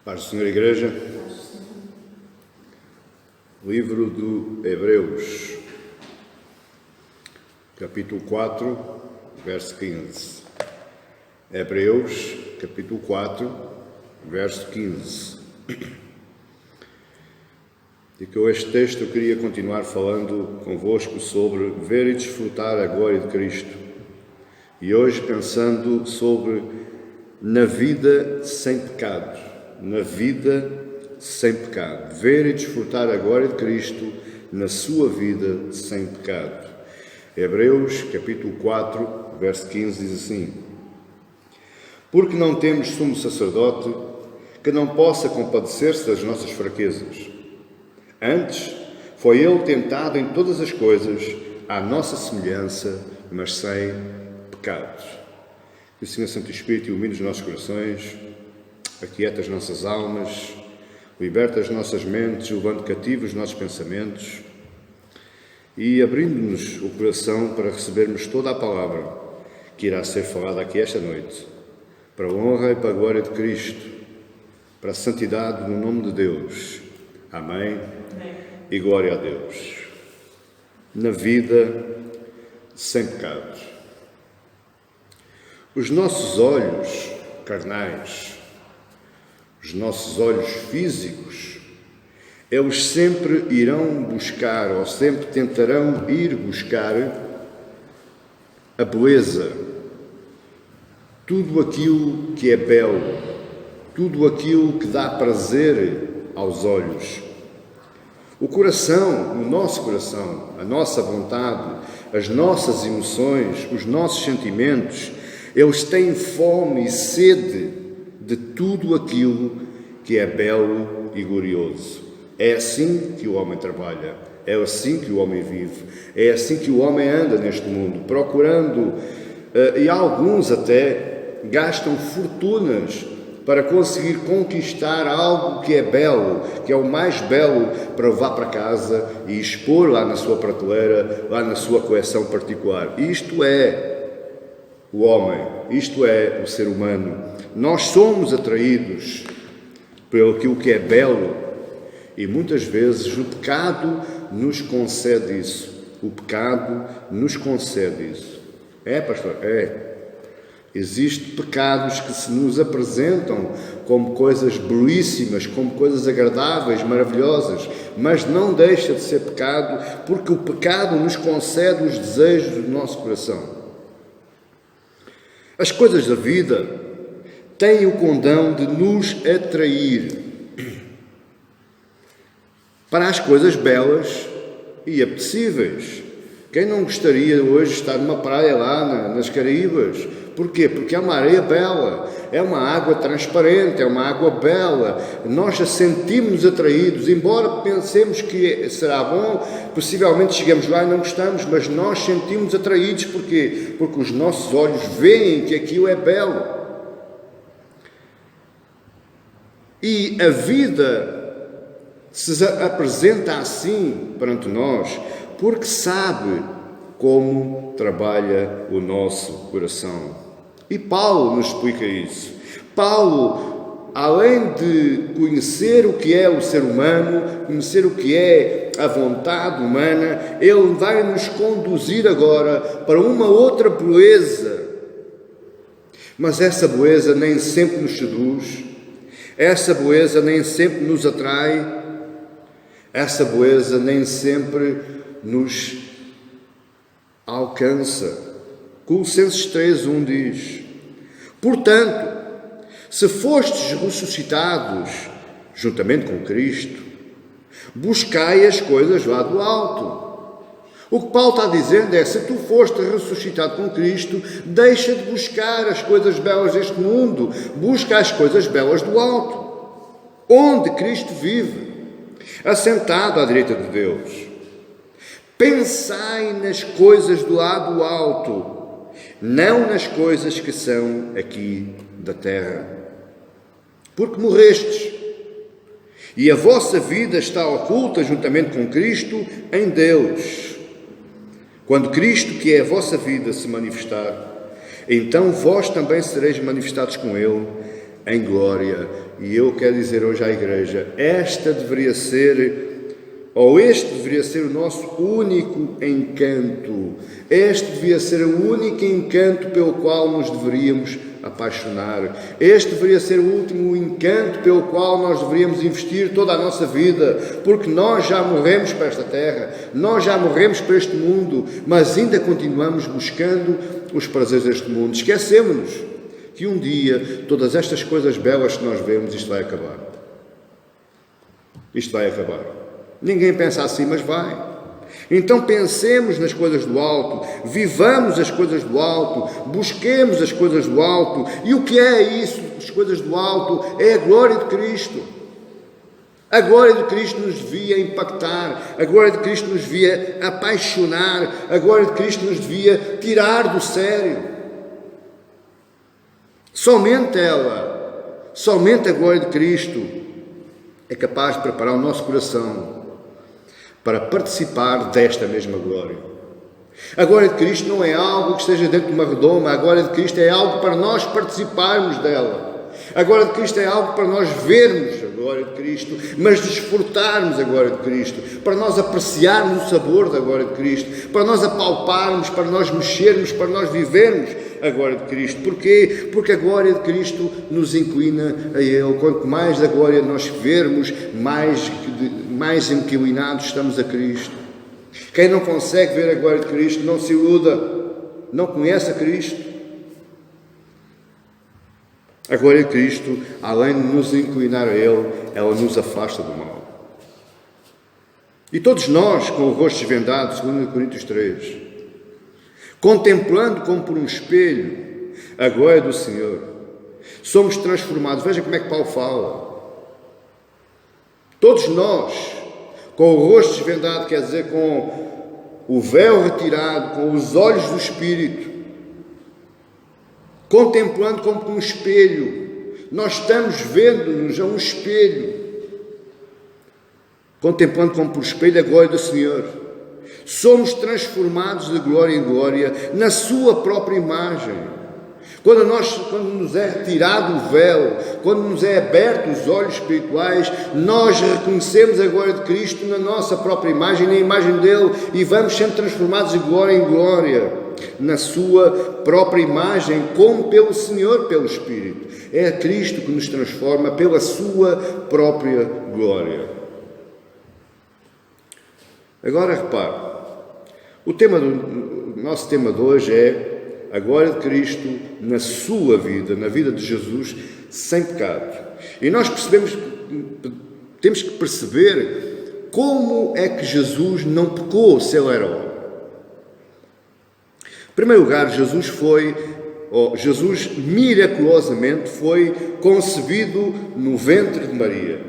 Paz do Senhor, Igreja. Livro do Hebreus, capítulo 4, verso 15. Hebreus, capítulo 4, verso 15. E com este texto eu queria continuar falando convosco sobre ver e desfrutar a glória de Cristo. E hoje pensando sobre na vida sem pecado. Na vida sem pecado. Ver e desfrutar a glória de Cristo na sua vida sem pecado. Hebreus, capítulo 4, verso 15, diz assim: Porque não temos sumo sacerdote que não possa compadecer-se das nossas fraquezas. Antes, foi ele tentado em todas as coisas, à nossa semelhança, mas sem pecados. Que o Senhor Santo Espírito ilumine os nossos corações, aquieta as nossas almas, liberta as nossas mentes, levando cativos os nossos pensamentos e abrindo-nos o coração para recebermos toda a palavra que irá ser falada aqui esta noite, para a honra e para a glória de Cristo, para a santidade no nome de Deus. Amém? E glória a Deus. Na vida sem pecados. Os nossos olhos carnais, os nossos olhos físicos, eles sempre irão buscar, ou sempre tentarão ir buscar a beleza, tudo aquilo que é belo, tudo aquilo que dá prazer aos olhos. O coração, o nosso coração, a nossa vontade, as nossas emoções, os nossos sentimentos, eles têm fome e sede de tudo aquilo que é belo e glorioso. É assim que o homem trabalha, é assim que o homem vive, é assim que o homem anda neste mundo, procurando, e alguns até gastam fortunas para conseguir conquistar algo que é belo, que é o mais belo, para levar para casa e expor lá na sua prateleira, lá na sua coleção particular. Isto é o homem, isto é o ser humano. Nós somos atraídos pelo aquilo que é belo e muitas vezes o pecado nos concede isso. O pecado nos concede isso. É, pastor? É. Existem pecados que se nos apresentam como coisas belíssimas, como coisas agradáveis, maravilhosas, mas não deixa de ser pecado, porque o pecado nos concede os desejos do nosso coração. As coisas da vida têm o condão de nos atrair para as coisas belas e apetecíveis. Quem não gostaria hoje de estar numa praia lá nas Caraíbas? Porquê? Porque é uma areia bela, é uma água transparente, é uma água bela. Nós já sentimos-nos atraídos, embora pensemos que será bom, possivelmente chegamos lá e não gostamos, mas nós sentimos atraídos. Porquê? Porque os nossos olhos veem que aquilo é belo. E a vida se apresenta assim perante nós, porque sabe como trabalha o nosso coração. E Paulo nos explica isso. Paulo, além de conhecer o que é o ser humano, conhecer o que é a vontade humana, ele vai nos conduzir agora para uma outra beleza. Mas essa beleza nem sempre nos seduz, essa beleza nem sempre nos atrai, essa beleza nem sempre nos alcança. Colossenses 3:1 diz: Portanto, se fostes ressuscitados juntamente com Cristo, buscai as coisas lá do alto. O que Paulo está dizendo é: se tu foste ressuscitado com Cristo, deixa de buscar as coisas belas deste mundo, busca as coisas belas do alto, onde Cristo vive, assentado à direita de Deus. Pensai nas coisas do lado alto, não nas coisas que são aqui da terra. Porque morrestes, e a vossa vida está oculta juntamente com Cristo em Deus. Quando Cristo, que é a vossa vida, se manifestar, então vós também sereis manifestados com Ele em glória. E eu quero dizer hoje à Igreja, este deveria ser o nosso único encanto. Este devia ser o único encanto pelo qual nos deveríamos apaixonar. Este deveria ser o último encanto pelo qual nós deveríamos investir toda a nossa vida, porque nós já morremos para esta terra, nós já morremos para este mundo, mas ainda continuamos buscando os prazeres deste mundo. Esquecemos-nos que um dia todas estas coisas belas que nós vemos, isto vai acabar. Isto vai acabar. Ninguém pensa assim, mas vai. Então pensemos nas coisas do alto, vivamos as coisas do alto, busquemos as coisas do alto. E o que é isso, as coisas do alto? É a glória de Cristo. A glória de Cristo nos devia impactar, a glória de Cristo nos devia apaixonar, a glória de Cristo nos devia tirar do sério. Somente ela, somente a glória de Cristo é capaz de preparar o nosso coração para participar desta mesma glória. A glória de Cristo não é algo que esteja dentro de uma redoma, a glória de Cristo é algo para nós participarmos dela. A glória de Cristo é algo para nós vermos a glória de Cristo, mas desfrutarmos a glória de Cristo, para nós apreciarmos o sabor da glória de Cristo, para nós apalparmos, para nós mexermos, para nós vivermos a glória de Cristo. Porquê? Porque a glória de Cristo nos inclina a Ele. Quanto mais da glória nós vermos, mais inclinados estamos a Cristo. Quem não consegue ver a glória de Cristo, não se iluda, não conhece a Cristo. A glória de Cristo, além de nos inclinar a Ele, ela nos afasta do mal. E todos nós, com o rosto desvendado, segundo Coríntios 3, contemplando como por um espelho a glória do Senhor, somos transformados. Veja como é que Paulo fala. Todos nós, com o rosto desvendado, quer dizer, com o véu retirado, com os olhos do Espírito, contemplando como por um espelho, nós estamos vendo-nos a um espelho, contemplando como por espelho a glória do Senhor. Somos transformados de glória em glória na sua própria imagem. Quando nos é retirado o véu, quando nos é aberto os olhos espirituais, nós reconhecemos a glória de Cristo na nossa própria imagem, na imagem dele, e vamos sendo transformados de glória em glória na sua própria imagem, como pelo Senhor, pelo Espírito. É Cristo que nos transforma pela sua própria glória. Agora repare, o nosso tema de hoje é a glória de Cristo na sua vida, na vida de Jesus, sem pecado. E nós temos que perceber como é que Jesus não pecou se ele era homem. Em primeiro lugar, Jesus miraculosamente foi concebido no ventre de Maria.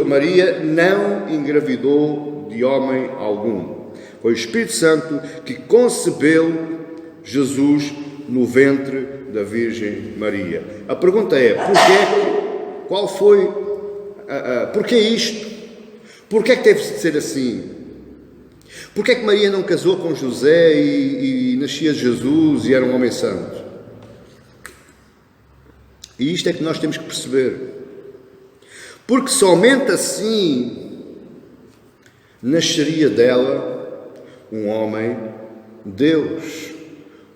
Maria não engravidou de homem algum. Foi o Espírito Santo que concebeu Jesus no ventre da Virgem Maria. A pergunta é, porquê isto? Porquê que teve de ser assim? Porquê que Maria não casou com José e nascia Jesus e era um homem santo? E isto é que nós temos que perceber. Porque somente assim nasceria dela um homem Deus,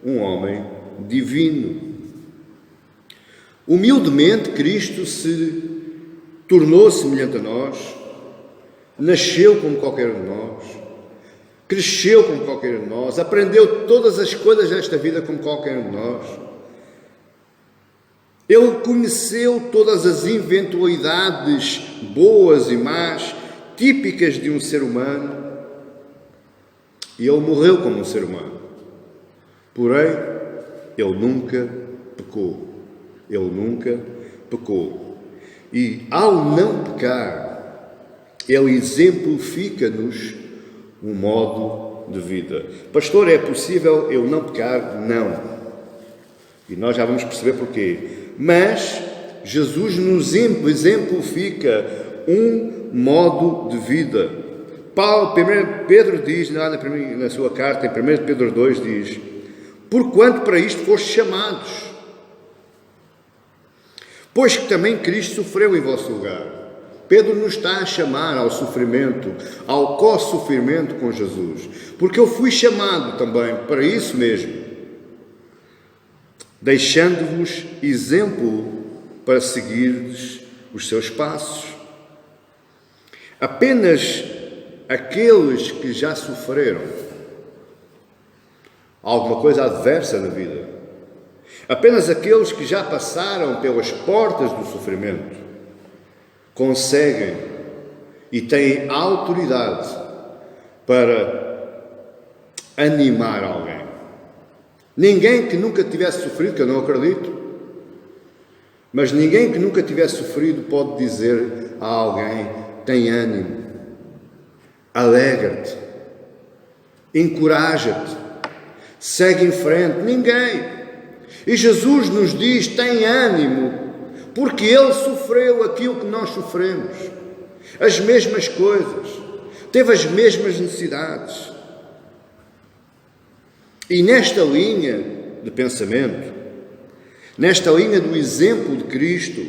um homem divino. Humildemente Cristo se tornou semelhante a nós, nasceu como qualquer um de nós, cresceu como qualquer um de nós, aprendeu todas as coisas desta vida como qualquer um de nós. Ele conheceu todas as eventualidades boas e más, típicas de um ser humano, e ele morreu como um ser humano. Porém, ele nunca pecou. Ele nunca pecou. E ao não pecar, ele exemplifica-nos um modo de vida. Pastor, é possível eu não pecar? Não. E nós já vamos perceber porquê. Mas Jesus nos exemplifica um modo de vida. Pedro diz, lá na sua carta, em 1 Pedro 2, diz: porquanto para isto foste chamados. pois que também Cristo sofreu em vosso lugar. Pedro nos está a chamar ao sofrimento, ao co-sofrimento com Jesus, porque eu fui chamado também para isso mesmo, deixando-vos exemplo para seguirdes os seus passos. Apenas aqueles que já sofreram alguma coisa adversa na vida, apenas aqueles que já passaram pelas portas do sofrimento, conseguem e têm autoridade para animar alguém. Ninguém que nunca tivesse sofrido, que eu não acredito, mas ninguém que nunca tivesse sofrido pode dizer a alguém: tem ânimo, alegra-te, encoraja-te, segue em frente. Ninguém. E Jesus nos diz: tem ânimo, porque Ele sofreu aquilo que nós sofremos, as mesmas coisas, teve as mesmas necessidades. E nesta linha de pensamento, nesta linha do exemplo de Cristo,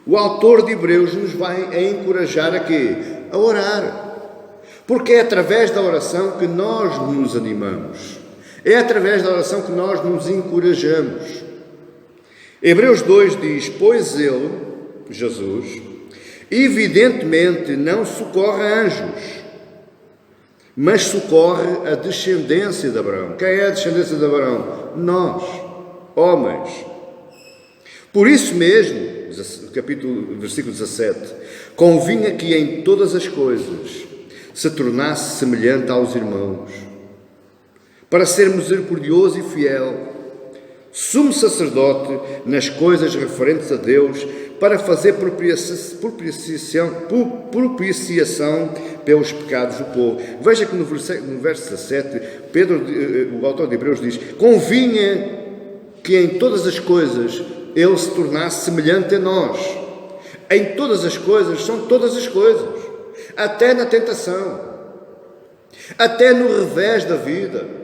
o autor de Hebreus nos vai a encorajar a quê? A orar. Porque é através da oração que nós nos animamos. É através da oração que nós nos encorajamos. Hebreus 2 diz: pois ele, Jesus, evidentemente não socorre anjos, mas socorre a descendência de Abraão. Quem é a descendência de Abraão? Nós, homens. Por isso mesmo, versículo 17, convinha que em todas as coisas se tornasse semelhante aos irmãos, para ser misericordioso e fiel, sumo sacerdote nas coisas referentes a Deus, para fazer propiciação pelos pecados do povo. Veja que no verso 17, o autor de Hebreus diz: convinha que em todas as coisas ele se tornasse semelhante a nós. Em todas as coisas, são todas as coisas, até na tentação, até no revés da vida,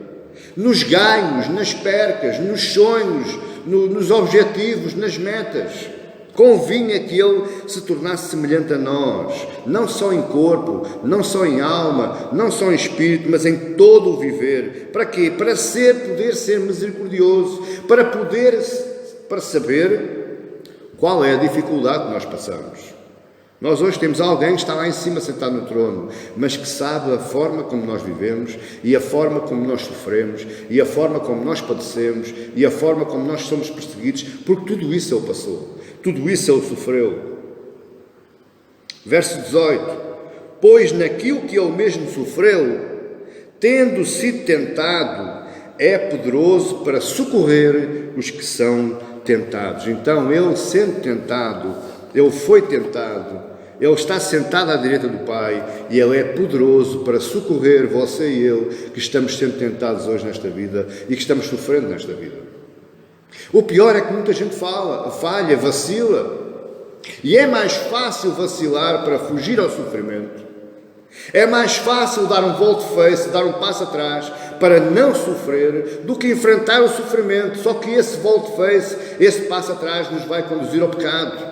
nos ganhos, nas percas, nos sonhos, nos objetivos, nas metas. Convinha que ele se tornasse semelhante a nós, não só em corpo, não só em alma, não só em espírito, mas em todo o viver. Para quê? Para poder ser misericordioso, para saber qual é a dificuldade que nós passamos. Nós hoje temos alguém que está lá em cima sentado no trono, mas que sabe a forma como nós vivemos, e a forma como nós sofremos, e a forma como nós padecemos, e a forma como nós somos perseguidos, porque tudo isso ele passou, tudo isso ele sofreu. Verso 18: pois naquilo que ele mesmo sofreu, tendo sido tentado, é poderoso para socorrer os que são tentados. Então, ele sendo tentado, ele foi tentado, ele está sentado à direita do Pai, e ele é poderoso para socorrer você e eu, que estamos sendo tentados hoje nesta vida e que estamos sofrendo nesta vida. O pior é que muita gente falha, vacila, e é mais fácil vacilar para fugir ao sofrimento. É mais fácil dar um volte-face, dar um passo atrás para não sofrer, do que enfrentar o sofrimento. Só que esse volte-face, esse passo atrás, nos vai conduzir ao pecado.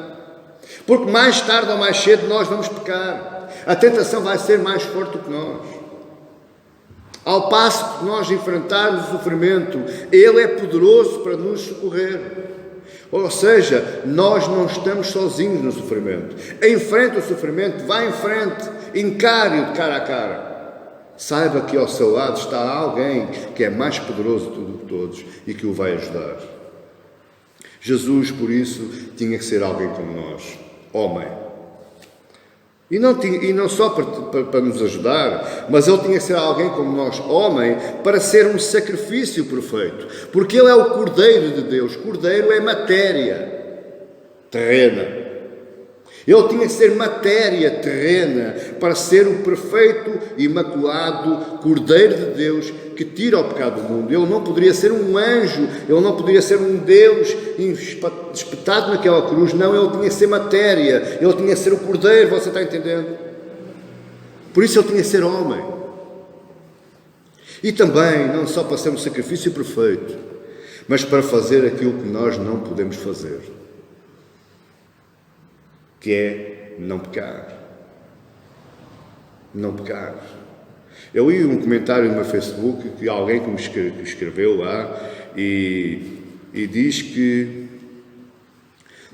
Porque mais tarde ou mais cedo nós vamos pecar. A tentação vai ser mais forte do que nós. Ao passo que nós enfrentarmos o sofrimento, Ele é poderoso para nos socorrer. Ou seja, nós não estamos sozinhos no sofrimento. Enfrente o sofrimento, vá em frente, encare-o de cara a cara. Saiba que ao seu lado está alguém que é mais poderoso do que todos e que o vai ajudar. Jesus, por isso, tinha que ser alguém como nós, homem. E não só para nos ajudar, mas ele tinha que ser alguém como nós, homem, para ser um sacrifício perfeito. Porque ele é o Cordeiro de Deus. Cordeiro é matéria terrena. Ele tinha que ser matéria terrena para ser o perfeito, imaculado Cordeiro de Deus que tira o pecado do mundo. Ele não poderia ser um anjo, ele não poderia ser um Deus espetado naquela cruz. Não, ele tinha que ser matéria, ele tinha que ser o Cordeiro, você está entendendo? Por isso ele tinha que ser homem. E também, não só para ser um sacrifício perfeito, mas para fazer aquilo que nós não podemos fazer. que é não pecar. Não pecar. Eu li um comentário no meu Facebook que alguém que me escreveu lá e diz que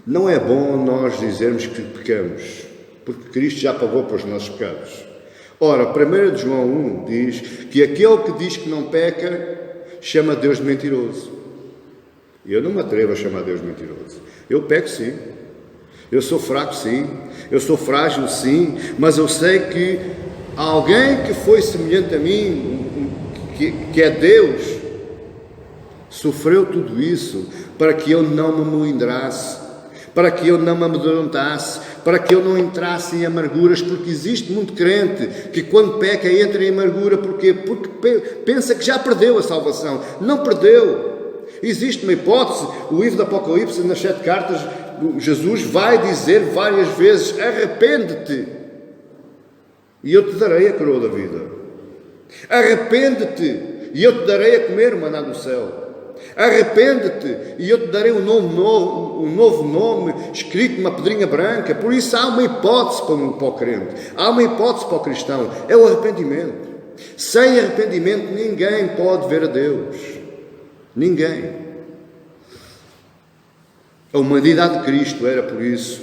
não é bom nós dizermos que pecamos, porque Cristo já pagou para os nossos pecados. Ora, 1 João 1 diz que aquele que diz que não peca chama Deus de mentiroso. E eu não me atrevo a chamar Deus de mentiroso. Eu peco sim. Eu sou fraco sim. Eu sou frágil sim. Mas eu sei que alguém que foi semelhante a mim, que é Deus, sofreu tudo isso para que eu não me melindrasse, para que eu não me amedrontasse, para que eu não entrasse em amarguras, porque existe muito crente que quando peca entra em amargura. Porquê? Porque pensa que já perdeu a salvação. Não perdeu. Existe uma hipótese, o livro do Apocalipse, nas 7 cartas, Jesus vai dizer várias vezes: arrepende-te e eu te darei a coroa da vida. Arrepende-te e eu te darei a comer o maná do céu. Arrepende-te e eu te darei um novo nome escrito numa pedrinha branca. Por isso há uma hipótese para o crente, há uma hipótese para o cristão, é o arrependimento. Sem arrependimento ninguém pode ver a Deus. Ninguém. A humanidade de Cristo era por isso,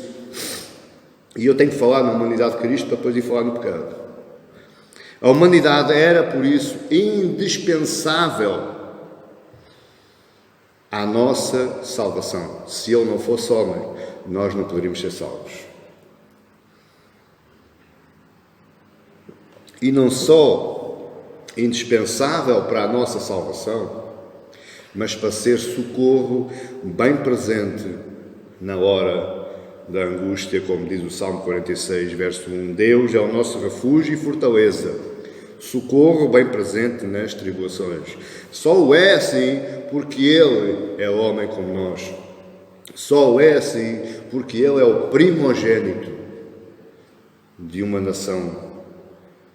e eu tenho que falar na humanidade de Cristo para depois ir falar no pecado. A humanidade era por isso indispensável à nossa salvação. Se Ele não fosse homem, nós não poderíamos ser salvos. E não só indispensável para a nossa salvação, mas para ser socorro bem presente na hora da angústia, como diz o Salmo 46, verso 1. Deus é o nosso refúgio e fortaleza, socorro bem presente nas tribulações. Só o é assim porque Ele é homem como nós. Só o é assim porque Ele é o primogênito de uma nação,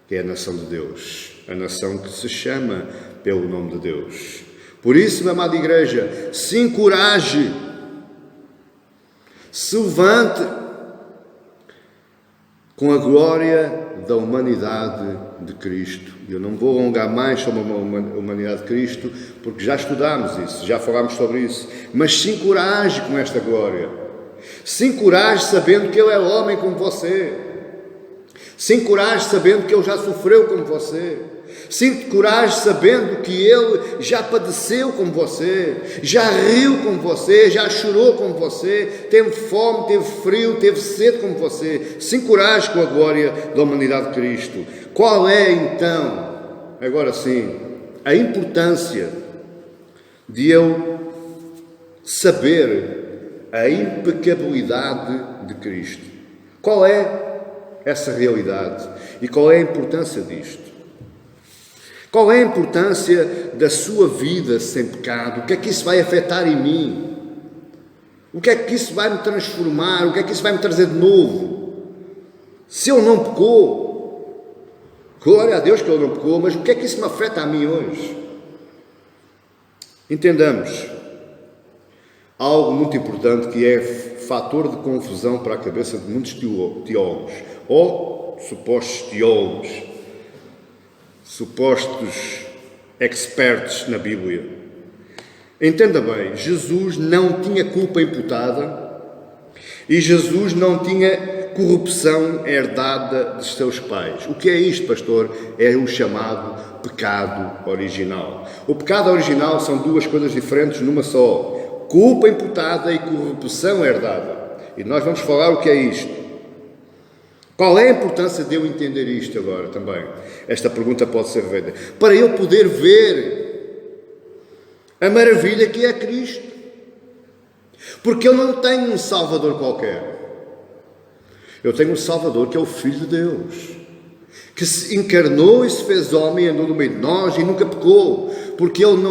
que é a nação de Deus, a nação que se chama pelo nome de Deus. Por isso, minha amada igreja, se encoraje, se levante com a glória da humanidade de Cristo. Eu não vou alongar mais sobre a humanidade de Cristo, porque já estudámos isso, já falámos sobre isso. Mas se encoraje com esta glória. Se encoraje sabendo que Ele é homem como você. Se encoraje sabendo que Ele já sofreu como você. Sinta coragem sabendo que Ele já padeceu como você, já riu como você, já chorou como você, teve fome, teve frio, teve sede como você. Se encoraje com a glória da humanidade de Cristo. Qual é então, agora sim, a importância de eu saber a impecabilidade de Cristo? Qual é essa realidade e qual é a importância disto? Qual é a importância da sua vida sem pecado? O que é que isso vai afetar em mim? O que é que isso vai me transformar? O que é que isso vai me trazer de novo? Se ele não pecou, glória a Deus que ele não pecou, mas o que é que isso me afeta a mim hoje? Entendamos algo muito importante que é fator de confusão para a cabeça de muitos teólogos, ou supostos teólogos, supostos experts na Bíblia. Entenda bem, Jesus não tinha culpa imputada e Jesus não tinha corrupção herdada dos seus pais. O que é isto, pastor? É o chamado pecado original. O pecado original são duas coisas diferentes numa só: culpa imputada e corrupção herdada. E nós vamos falar o que é isto. Qual é a importância de eu entender isto agora também? Esta pergunta pode ser feita. Para eu poder ver a maravilha que é Cristo. Porque eu não tenho um Salvador qualquer. Eu tenho um Salvador que é o Filho de Deus. Que se encarnou e se fez homem, andou no meio de nós e nunca pecou. Porque ele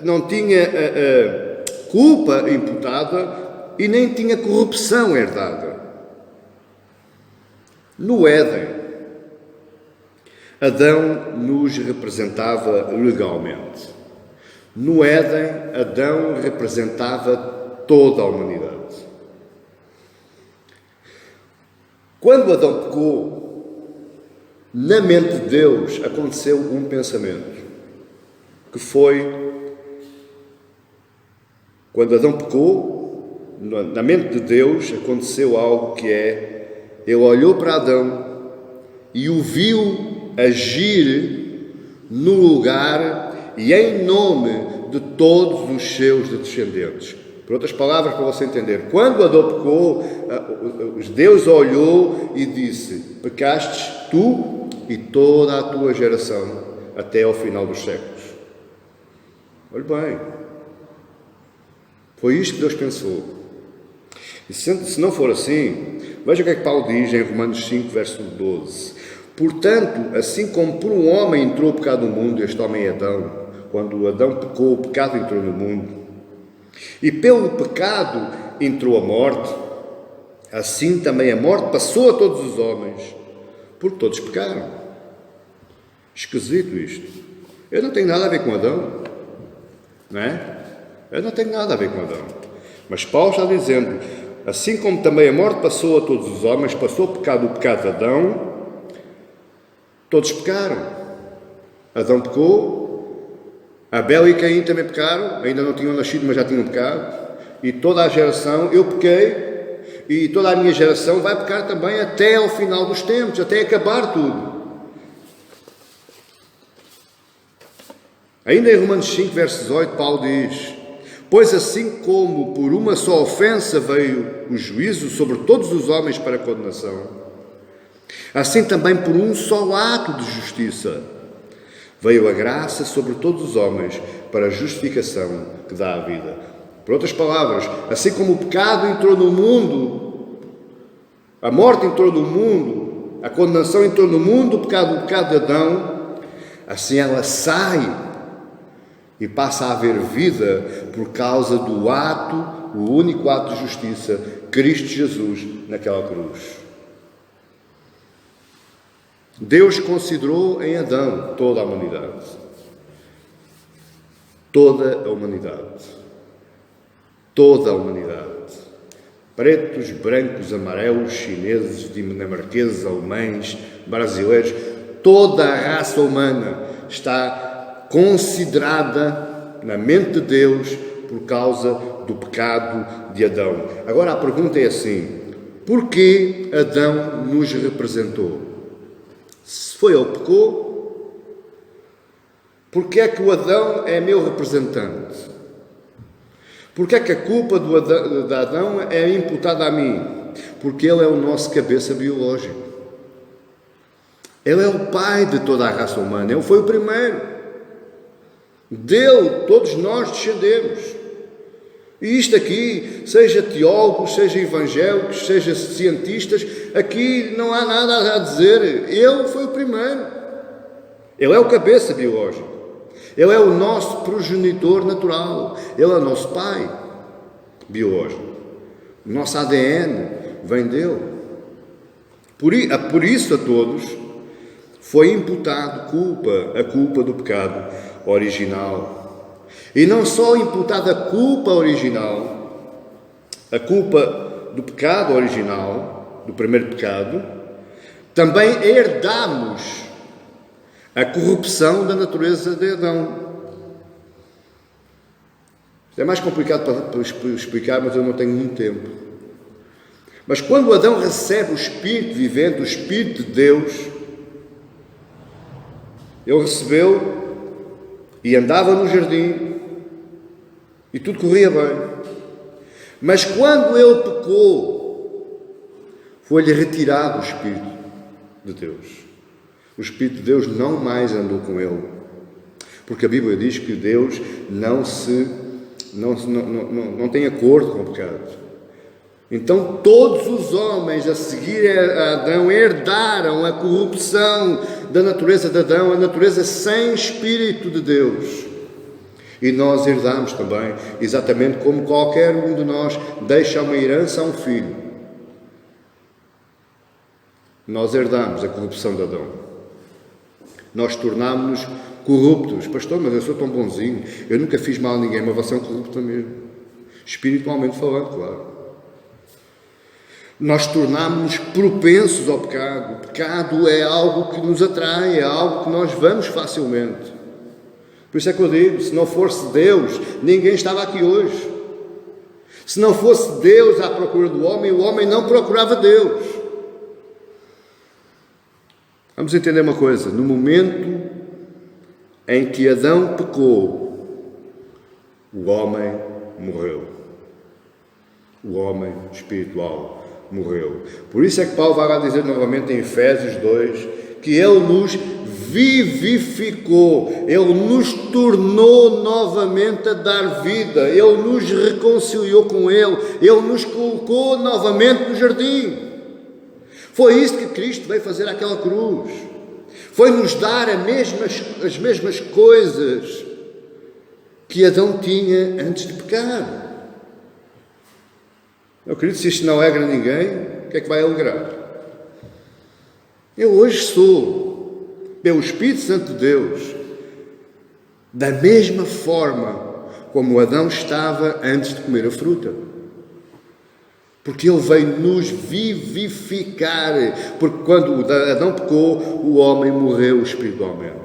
não tinha culpa imputada e nem tinha corrupção herdada. No Éden, Adão nos representava legalmente. No Éden, Adão representava toda a humanidade. Quando Adão pecou, na mente de Deus aconteceu um pensamento, que foi, quando Adão pecou, na mente de Deus aconteceu algo que é, ele olhou para Adão e o viu agir no lugar e em nome de todos os seus descendentes. Por outras palavras, para você entender, quando Adão pecou, Deus olhou e disse: pecastes tu e toda a tua geração até ao final dos séculos. Olhe bem, foi isto que Deus pensou. E se não for assim, veja o que é que Paulo diz em Romanos 5, verso 12. Portanto, assim como por um homem entrou o pecado no mundo, este homem é Adão, quando Adão pecou, o pecado entrou no mundo, e pelo pecado entrou a morte, assim também a morte passou a todos os homens, porque todos pecaram. Esquisito isto. Eu não tenho nada a ver com Adão, não é? Eu não tenho nada a ver com Adão. Mas Paulo está dizendo, assim como também a morte passou a todos os homens, passou o pecado de Adão, todos pecaram. Adão pecou, Abel e Caim também pecaram, ainda não tinham nascido, mas já tinham pecado. E toda a geração, eu pequei, e toda a minha geração vai pecar também até ao final dos tempos, até acabar tudo. Ainda em Romanos 5, verso 18, Paulo diz: pois assim como por uma só ofensa veio o juízo sobre todos os homens para a condenação, assim também por um só ato de justiça veio a graça sobre todos os homens para a justificação que dá a vida. Por outras palavras, assim como o pecado entrou no mundo, a morte entrou no mundo, a condenação entrou no mundo, o pecado de Adão, assim ela sai e passa a haver vida por causa do ato, o único ato de justiça, Cristo Jesus naquela cruz. Deus considerou em Adão toda a humanidade. Toda a humanidade. Toda a humanidade. Pretos, brancos, amarelos, chineses, dinamarqueses, alemães, brasileiros, toda a raça humana está considerada na mente de Deus por causa do pecado de Adão. Agora a pergunta é assim: por que Adão nos representou? Se foi ele que pecou, porque é que o Adão é meu representante? Porque é que a culpa de Adão é imputada a mim? Porque ele é o nosso cabeça biológico. Ele é o pai de toda a raça humana. Ele foi o primeiro. Dele, todos nós descendemos. E isto aqui, seja teólogos, seja evangélicos, seja cientistas, aqui não há nada a dizer. Ele foi o primeiro. Ele é o cabeça biológico. Ele é o nosso progenitor natural. Ele é o nosso pai biológico. O nosso ADN vem dele. Por isso a todos foi imputado a culpa do pecado original. E não só imputada a culpa original, a culpa do pecado original, do primeiro pecado, também herdamos a corrupção da natureza de Adão. Isto é mais complicado para explicar, mas eu não tenho muito tempo. Mas quando Adão recebe o Espírito vivente, o Espírito de Deus, ele recebeu e andava no jardim e tudo corria bem. Mas quando ele pecou, foi-lhe retirado o Espírito de Deus. O Espírito de Deus não mais andou com ele, porque a Bíblia diz que Deus não tem acordo com o pecado. Então todos os homens a seguir a Adão herdaram a corrupção da natureza de Adão, a natureza sem Espírito de Deus. E nós herdamos também, exatamente como qualquer um de nós deixa uma herança a um filho. Nós herdamos a corrupção de Adão. Nós tornámos-nos corruptos. Pastor, mas eu sou tão bonzinho, eu nunca fiz mal a ninguém, mas você é um corrupto mesmo. Espiritualmente falando, claro. Nós tornámos-nos propensos ao pecado. O pecado é algo que nos atrai, é algo que nós vamos facilmente. Por isso é que eu digo, se não fosse Deus, ninguém estava aqui hoje. Se não fosse Deus à procura do homem, o homem não procurava Deus. Vamos entender uma coisa, no momento em que Adão pecou, o homem morreu. O homem espiritual morreu. Por isso é que Paulo vai lá dizer novamente em Efésios 2, que Ele nos vivificou, Ele nos tornou novamente a dar vida, Ele nos reconciliou com Ele, Ele nos colocou novamente no jardim. Foi isso que Cristo veio fazer àquela cruz. Foi nos dar as mesmas coisas que Adão tinha antes de pecar. Meu querido, se isto não alegra ninguém, o que é que vai alegrar? Eu hoje sou, pelo Espírito Santo de Deus, da mesma forma como Adão estava antes de comer a fruta. Porque Ele veio nos vivificar. Porque quando Adão pecou, o homem morreu espiritualmente.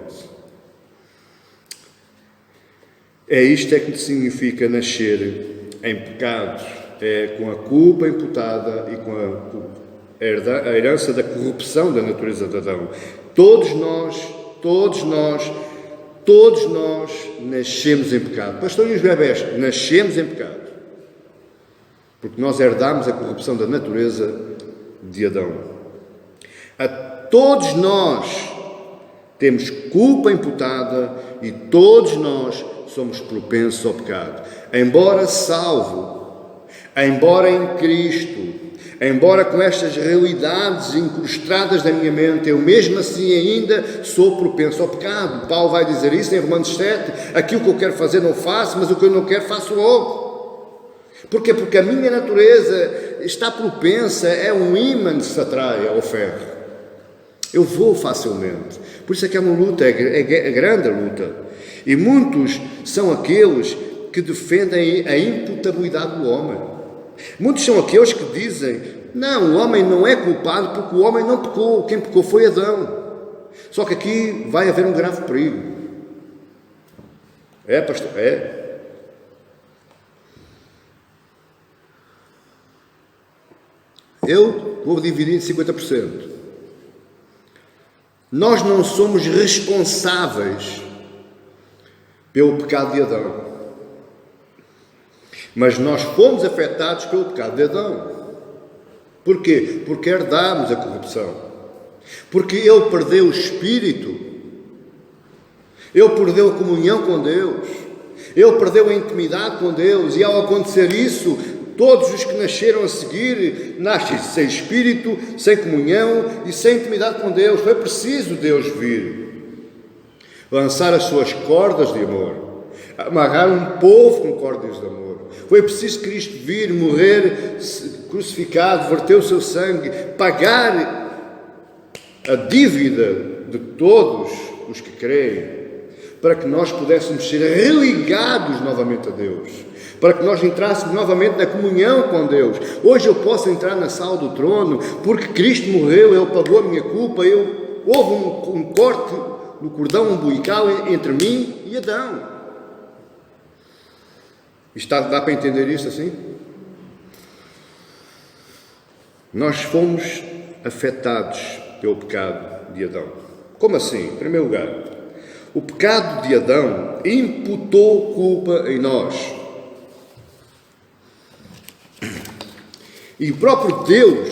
É isto que significa nascer em pecados. É com a culpa imputada e com a herança da corrupção da natureza de Adão. Todos nós nascemos em pecado. Pastor, e os bebés? Nascemos em pecado. Porque nós herdamos a corrupção da natureza de Adão. A todos nós temos culpa imputada e todos nós somos propensos ao pecado. Embora salvo, embora em Cristo, embora com estas realidades incrustadas na minha mente, eu mesmo assim ainda sou propenso ao pecado. Paulo vai dizer isso em Romanos 7, aquilo que eu quero fazer não faço, mas o que eu não quero faço logo. Porquê? Porque a minha natureza está propensa, é um ímã que se atrai ao ferro. Eu vou facilmente. Por isso é que é uma luta, é grande a luta. E muitos são aqueles que defendem a imputabilidade do homem. Muitos são aqueles que dizem, não, o homem não é culpado porque o homem não pecou, quem pecou foi Adão. Só que aqui vai haver um grave perigo. É, pastor? É. Eu vou dividir em 50%. Nós não somos responsáveis pelo pecado de Adão. Mas nós fomos afetados pelo pecado de Adão. Porquê? Porque herdamos a corrupção. Porque ele perdeu o espírito. Ele perdeu a comunhão com Deus. Ele perdeu a intimidade com Deus. E ao acontecer isso, todos os que nasceram a seguir, nascem sem espírito, sem comunhão e sem intimidade com Deus. Foi preciso Deus vir, lançar as suas cordas de amor, amarrar um povo com cordas de amor. Foi preciso Cristo vir, morrer, crucificado, verter o seu sangue, pagar a dívida de todos os que creem, para que nós pudéssemos ser religados novamente a Deus, para que nós entrássemos novamente na comunhão com Deus. Hoje eu posso entrar na sala do trono, porque Cristo morreu, Ele pagou a minha culpa, houve um corte no cordão umbilical entre mim e Adão. Dá para entender isso assim? Nós fomos afetados pelo pecado de Adão. Como assim? Em primeiro lugar, o pecado de Adão imputou culpa em nós. E o próprio Deus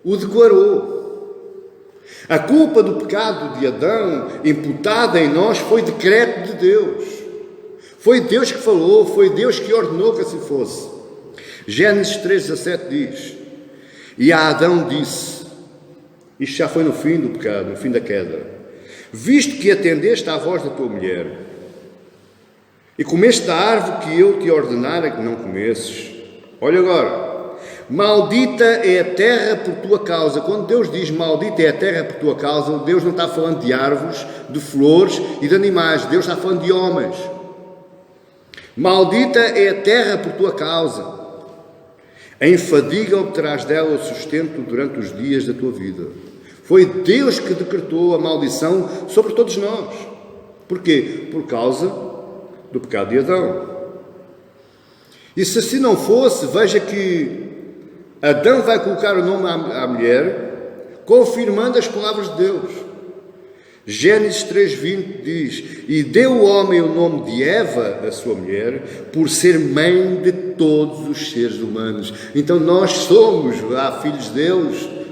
o declarou. A culpa do pecado de Adão imputada em nós foi decreto de Deus. Foi Deus que falou, foi Deus que ordenou que assim fosse. Gênesis 3,17 diz, e a Adão disse, isto já foi no fim do pecado, no fim da queda, visto que atendeste à voz da tua mulher, e comeste da árvore que eu te ordenara que não comesses, olha agora, maldita é a terra por tua causa. Quando Deus diz maldita é a terra por tua causa, Deus não está falando de árvores, de flores e de animais, Deus está falando de homens. Maldita é a terra por tua causa. Em fadiga obterás dela o sustento durante os dias da tua vida. Foi Deus que decretou a maldição sobre todos nós. Porquê? Por causa do pecado de Adão. E se assim não fosse, veja que Adão vai colocar o nome à mulher, confirmando as palavras de Deus. Gênesis 3:20 diz: e deu o homem o nome de Eva, a sua mulher, por ser mãe de todos os seres humanos. Então nós somos filhos de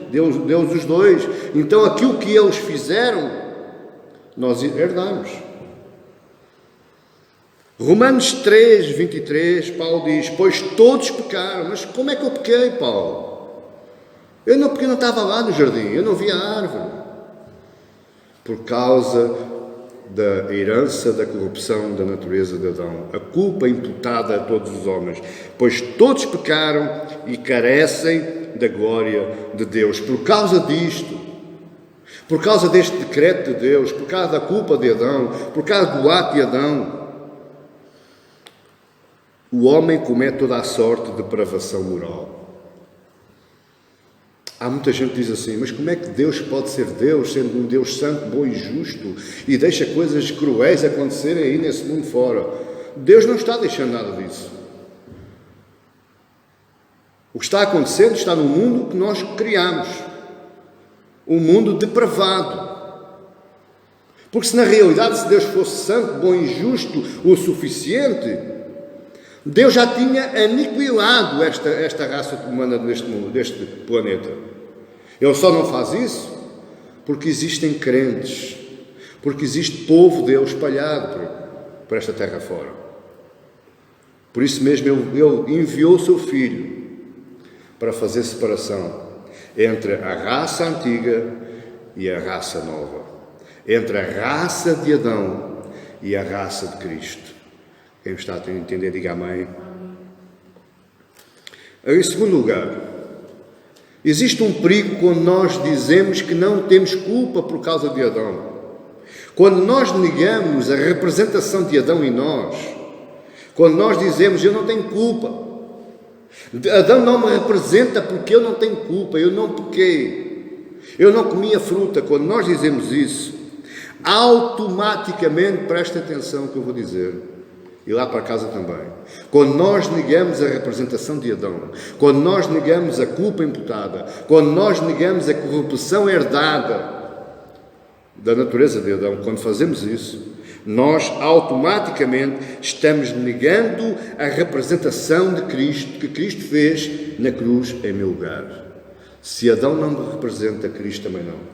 Deus os dois. Então aquilo que eles fizeram, nós herdamos. Romanos 3:23, Paulo diz: pois todos pecaram. Mas como é que eu pequei, Paulo? Porque eu não estava lá no jardim, eu não via a árvore. Por causa da herança da corrupção da natureza de Adão, a culpa imputada a todos os homens, pois todos pecaram e carecem da glória de Deus. Por causa disto, por causa deste decreto de Deus, por causa da culpa de Adão, por causa do ato de Adão, o homem comete toda a sorte de depravação moral. Há muita gente que diz assim: mas como é que Deus pode ser Deus, sendo um Deus santo, bom e justo, e deixa coisas cruéis acontecerem aí nesse mundo fora? Deus não está deixando nada disso. O que está acontecendo está no mundo que nós criamos, um mundo depravado. Porque se na realidade, se Deus fosse santo, bom e justo o suficiente, Deus já tinha aniquilado esta raça humana deste mundo, deste planeta. Ele só não faz isso porque existem crentes, porque existe povo de Deus espalhado por esta terra fora. Por isso mesmo ele enviou o seu Filho para fazer separação entre a raça antiga e a raça nova, entre a raça de Adão e a raça de Cristo. Quem está a entender, diga amém. Em segundo lugar, existe um perigo quando nós dizemos que não temos culpa por causa de Adão. Quando nós negamos a representação de Adão em nós, quando nós dizemos: eu não tenho culpa, Adão não me representa porque eu não tenho culpa, eu não pequei, eu não comi a fruta. Quando nós dizemos isso, automaticamente, presta atenção que eu vou dizer, e lá para casa também, quando nós negamos a representação de Adão, quando nós negamos a culpa imputada, quando nós negamos a corrupção herdada da natureza de Adão, quando fazemos isso, nós automaticamente estamos negando a representação de Cristo, que Cristo fez na cruz em meu lugar. Se Adão não me representa, Cristo também não.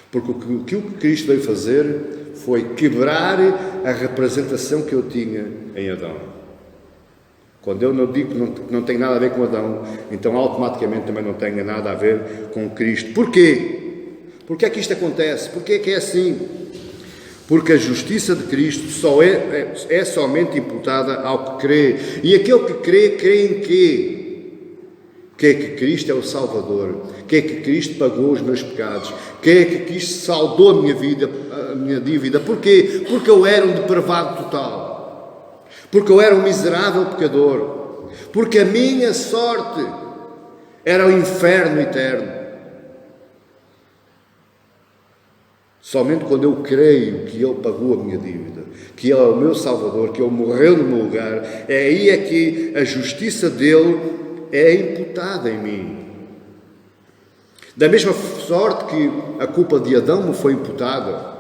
Porque o que Cristo veio fazer foi quebrar a representação que eu tinha em Adão. Quando eu não digo que não tem nada a ver com Adão, então automaticamente também não tem nada a ver com Cristo. Porquê? Porquê é que isto acontece? Porquê é que é assim? Porque a justiça de Cristo só é somente imputada ao que crê. E aquele que crê em quê? Que é que Cristo é o Salvador, que é que Cristo pagou os meus pecados, que é que Cristo saldou a minha dívida. Porquê? Porque eu era um depravado total, porque eu era um miserável pecador, porque a minha sorte era o inferno eterno. Somente quando eu creio que Ele pagou a minha dívida, que Ele é o meu Salvador, que Ele morreu no meu lugar, é aí é que a justiça dEle é imputada em mim. Da mesma sorte que a culpa de Adão me foi imputada,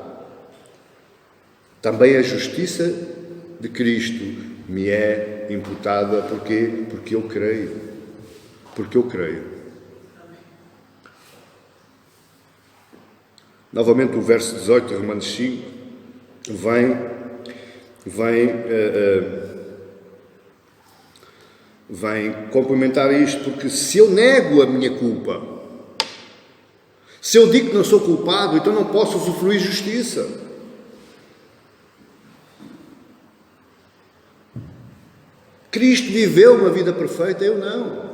também a justiça de Cristo me é imputada. Porquê? Porque eu creio. Porque eu creio. Novamente o verso 18 de Romanos 5 vem complementar isto, porque se eu nego a minha culpa, se eu digo que não sou culpado, então não posso usufruir justiça. Cristo viveu uma vida perfeita, eu não.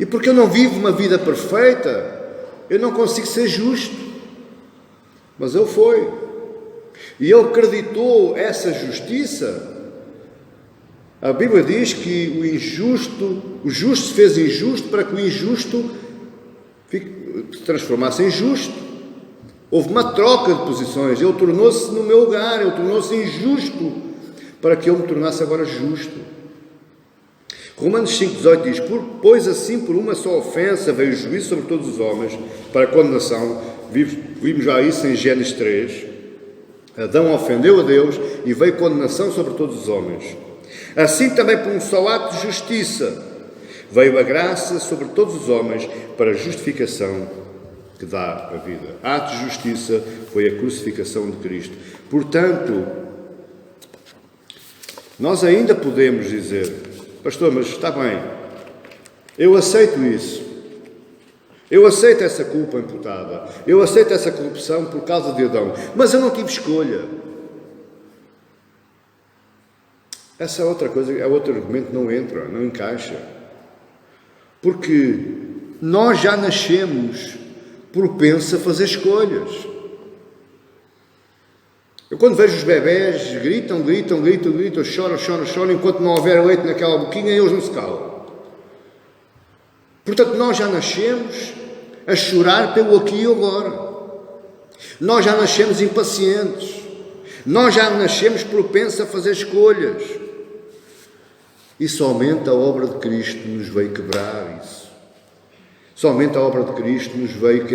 E porque eu não vivo uma vida perfeita, eu não consigo ser justo. Mas Ele foi. E Ele acreditou essa justiça A Bíblia diz que o justo se fez injusto para que o injusto se transformasse em justo. Houve uma troca de posições. Ele tornou-se no meu lugar, ele tornou-se injusto para que eu me tornasse agora justo. Romanos 5,18 diz: pois assim por uma só ofensa veio o juízo sobre todos os homens para a condenação. Vimos já isso em Gênesis 3. Adão ofendeu a Deus e veio condenação sobre todos os homens. Assim também por um só ato de justiça veio a graça sobre todos os homens para a justificação que dá a vida. Ato de justiça foi a crucificação de Cristo. Portanto, nós ainda podemos dizer: pastor, mas está bem, eu aceito isso, eu aceito essa culpa imputada, eu aceito essa corrupção por causa de Adão, mas eu não tive escolha. Essa é outra coisa, é outro argumento que não entra, não encaixa. Porque nós já nascemos propensos a fazer escolhas. Eu quando vejo os bebés, gritam, choram, enquanto não houver leite naquela boquinha, eles não se calam. Portanto, nós já nascemos a chorar pelo aqui e agora. Nós já nascemos impacientes. Nós já nascemos propensos a fazer escolhas. E somente a obra de Cristo nos veio quebrar isso. Somente a obra de Cristo nos veio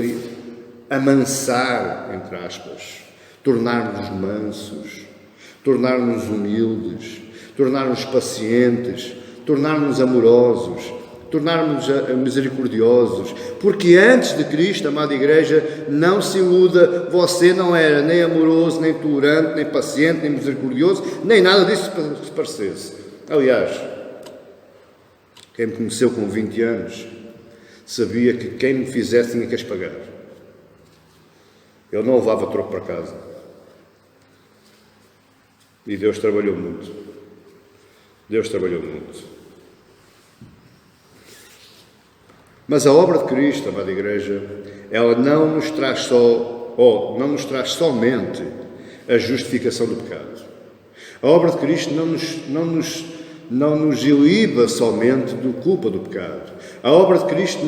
amansar, entre aspas, tornar-nos mansos, tornar-nos humildes, tornar-nos pacientes, tornar-nos amorosos, tornar-nos misericordiosos. Porque antes de Cristo, amada Igreja, não se iluda, você não era nem amoroso, nem tolerante, nem paciente, nem misericordioso, nem nada disso se parecesse. Aliás, quem me conheceu com 20 anos sabia que quem me fizesse tinha que as pagar. Eu não levava troco para casa. E Deus trabalhou muito. Deus trabalhou muito. Mas a obra de Cristo, amada Igreja, ela não nos traz somente a justificação do pecado. A obra de Cristo não nos iliba somente da culpa do pecado. A obra de Cristo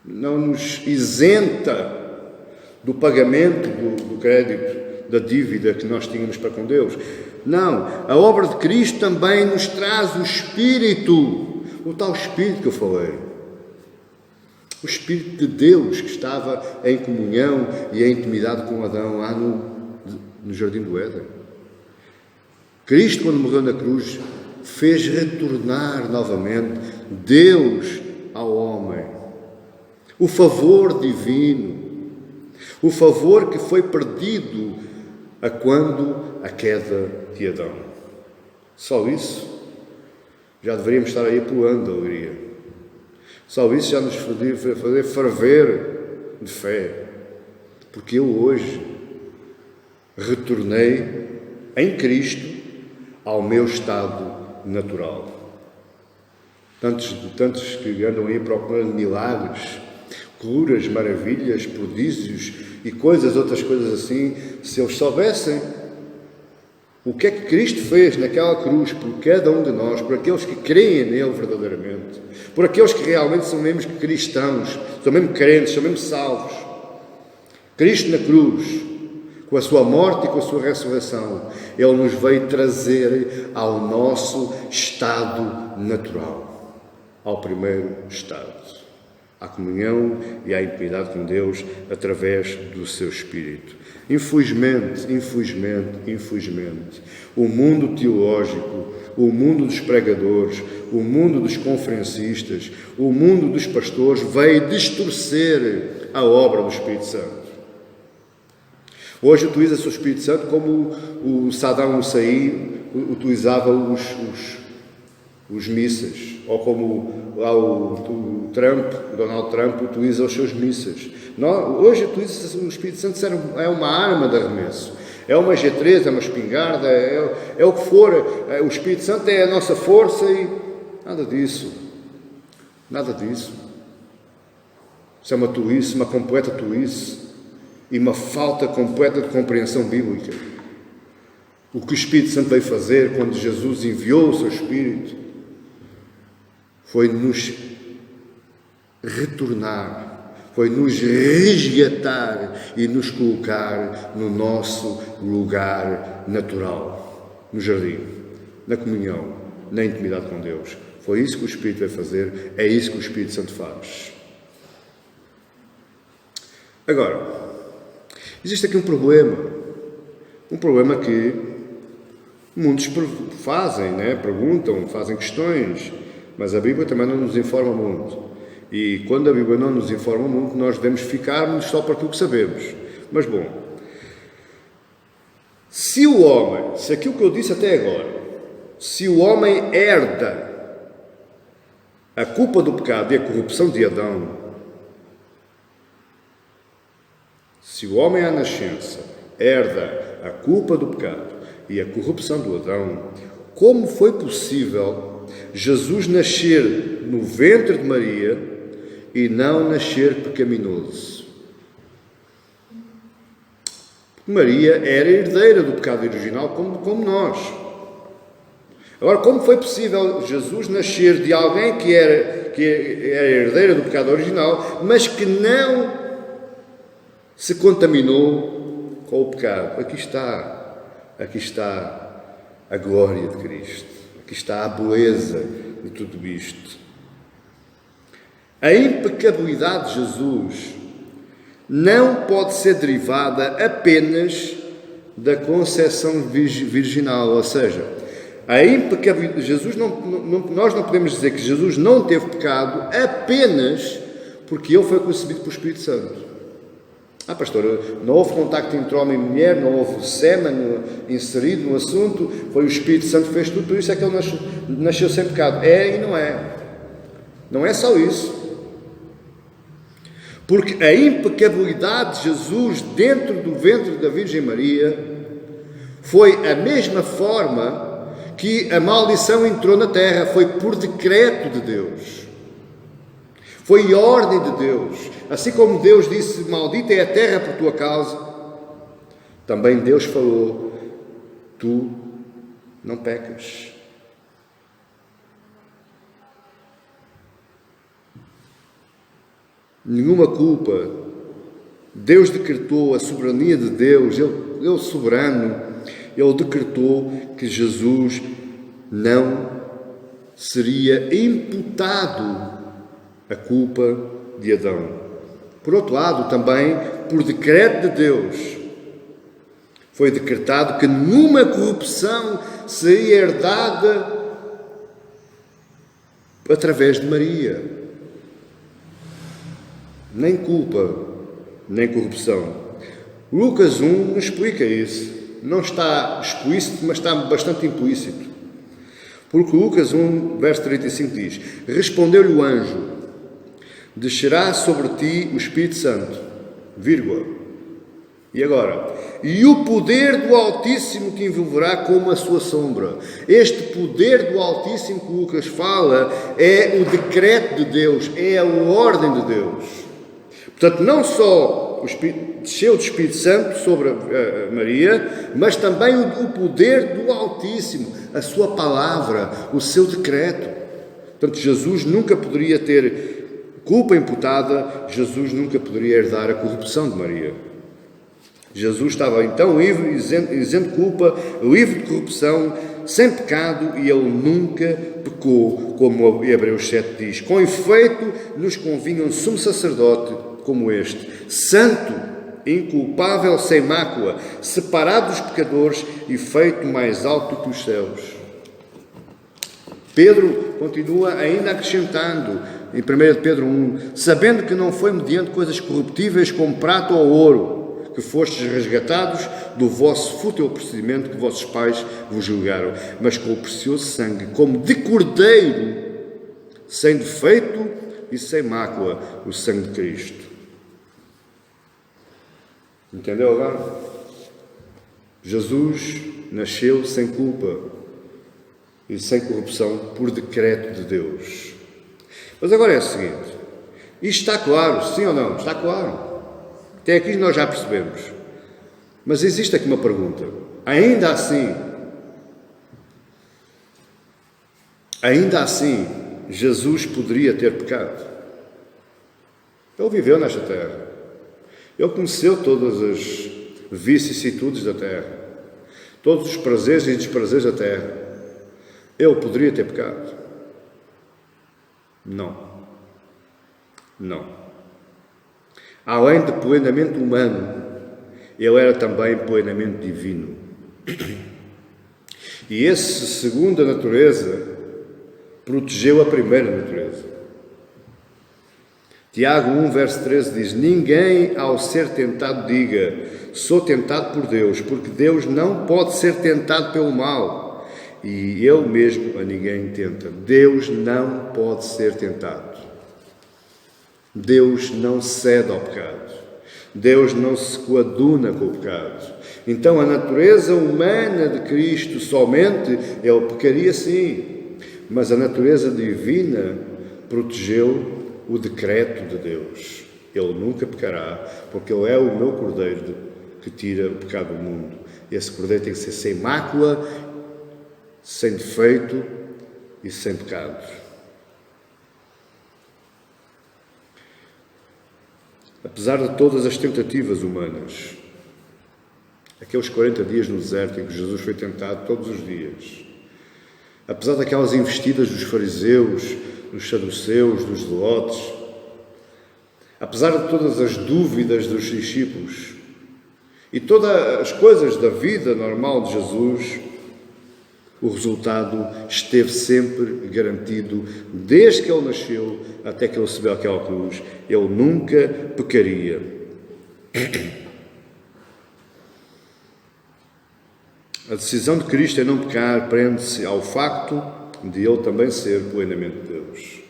não nos isenta do pagamento do crédito, da dívida que nós tínhamos para com Deus. Não, a obra de Cristo também nos traz o Espírito, o tal Espírito que eu falei. O Espírito de Deus que estava em comunhão e em intimidade com Adão lá no Jardim do Éden. Cristo, quando morreu na cruz, fez retornar novamente Deus ao homem. O favor divino, o favor que foi perdido a quando a queda de Adão. Só isso já deveríamos estar aí pulando de alegria. Só isso já nos fazer ferver de fé. Porque eu hoje retornei em Cristo ao meu estado natural. Tantos que andam aí procurando milagres, curas, maravilhas, prodígios e outras coisas assim, se eles soubessem o que é que Cristo fez naquela cruz por cada um de nós, por aqueles que creem nele verdadeiramente, por aqueles que realmente são mesmo cristãos, são mesmo crentes, são mesmo salvos. Cristo na cruz, com a sua morte e com a sua ressurreição, Ele nos veio trazer ao nosso estado natural, ao primeiro estado, à comunhão e à intimidade com Deus através do seu Espírito. Infelizmente, o mundo teológico, o mundo dos pregadores, o mundo dos conferencistas, o mundo dos pastores veio distorcer a obra do Espírito Santo. Hoje utiliza-se o Espírito Santo como o Saddam Hussein utilizava os mísseis, ou como lá o Donald Trump utiliza os seus mísseis. Hoje utiliza-se o Espírito Santo, é uma arma de arremesso, é uma G3, é uma espingarda, é o que for. O Espírito Santo é a nossa força e nada disso. Isso é uma tolice, uma completa tolice. E uma falta completa de compreensão bíblica. O que o Espírito Santo veio fazer quando Jesus enviou o seu Espírito foi nos retornar, foi nos resgatar e nos colocar no nosso lugar natural, no jardim, na comunhão, na intimidade com Deus. Foi isso que o Espírito veio fazer, é isso que o Espírito Santo faz. Agora, existe aqui um problema que muitos fazem, né? Perguntam, fazem questões, mas a Bíblia também não nos informa muito. E quando a Bíblia não nos informa muito, nós devemos ficarmos só para aquilo que sabemos. Mas bom, se aquilo que eu disse até agora, se o homem herda a culpa do pecado e a corrupção de Adão, se o homem à nascença herda a culpa do pecado e a corrupção do Adão, como foi possível Jesus nascer no ventre de Maria e não nascer pecaminoso? Maria era herdeira do pecado original como nós. Agora, como foi possível Jesus nascer de alguém que era herdeira do pecado original, mas que não se contaminou com o pecado? Aqui está a glória de Cristo. Aqui está a beleza de tudo isto. A impecabilidade de Jesus não pode ser derivada apenas da concepção virginal, ou seja, a impecabilidade de Jesus, nós não podemos dizer que Jesus não teve pecado apenas porque ele foi concebido pelo Espírito Santo. Pastor, não houve contacto entre homem e mulher, não houve sêmen inserido no assunto, foi o Espírito Santo que fez tudo, por isso é que ele nasceu sem pecado. É e não é. Não é só isso. Porque a impecabilidade de Jesus dentro do ventre da Virgem Maria foi a mesma forma que a maldição entrou na terra, foi por decreto de Deus. Foi ordem de Deus. Assim como Deus disse, maldita é a terra por tua causa, também Deus falou, tu não pecas. Nenhuma culpa. Deus decretou a soberania de Deus, Ele soberano, Ele decretou que Jesus não seria imputado a culpa de Adão. Por outro lado, também, por decreto de Deus, foi decretado que nenhuma corrupção seria herdada através de Maria. Nem culpa, nem corrupção. Lucas 1 nos explica isso. Não está explícito, mas está bastante implícito. Porque Lucas 1, verso 35 diz: respondeu-lhe o anjo: descerá sobre ti o Espírito Santo, vírgula. E agora? E o poder do Altíssimo te envolverá como a sua sombra. Este poder do Altíssimo que Lucas fala é o decreto de Deus, é a ordem de Deus. Portanto, não só desceu o Espírito Santo sobre a Maria, mas também o poder do Altíssimo, a sua palavra, o seu decreto. Portanto, Jesus nunca poderia ter culpa imputada, Jesus nunca poderia herdar a corrupção de Maria. Jesus estava então livre, isento de culpa, livre de corrupção, sem pecado, e ele nunca pecou, como Hebreus 7 diz. Com efeito, nos convinha um sumo sacerdote como este, santo, inculpável, sem mácula, separado dos pecadores e feito mais alto que os céus. Pedro continua ainda acrescentando, em 1 Pedro 1, sabendo que não foi mediante coisas corruptíveis como prata ou ouro, que fostes resgatados do vosso fútil procedimento que vossos pais vos julgaram, mas com o precioso sangue, como de cordeiro, sem defeito e sem mácula, o sangue de Cristo. Entendeu agora? Jesus nasceu sem culpa e sem corrupção por decreto de Deus. Mas agora é o seguinte, isto está claro, sim ou não? Está claro. Até aqui nós já percebemos. Mas existe aqui uma pergunta. Ainda assim, Jesus poderia ter pecado? Ele viveu nesta terra. Ele conheceu todas as vicissitudes da terra, todos os prazeres e desprazeres da terra. Ele poderia ter pecado? Não. Além de plenamente humano, ele era também plenamente divino. E essa segunda natureza protegeu a primeira natureza. Tiago 1, verso 13 diz: ninguém ao ser tentado diga, sou tentado por Deus, porque Deus não pode ser tentado pelo mal, e Ele mesmo a ninguém tenta. Deus não pode ser tentado. Deus não cede ao pecado. Deus não se coaduna com o pecado. Então a natureza humana de Cristo somente, ele pecaria sim, mas a natureza divina protegeu o decreto de Deus. Ele nunca pecará, porque Ele é o meu Cordeiro que tira o pecado do mundo. Esse Cordeiro tem que ser sem mácula, sem defeito e sem pecado. Apesar de todas as tentativas humanas, aqueles 40 dias no deserto em que Jesus foi tentado todos os dias, apesar daquelas investidas dos fariseus, dos saduceus, dos zelotes, apesar de todas as dúvidas dos discípulos e todas as coisas da vida normal de Jesus, o resultado esteve sempre garantido, desde que ele nasceu até que ele subiu àquela cruz. Ele nunca pecaria. A decisão de Cristo em não pecar prende-se ao facto de ele também ser plenamente Deus.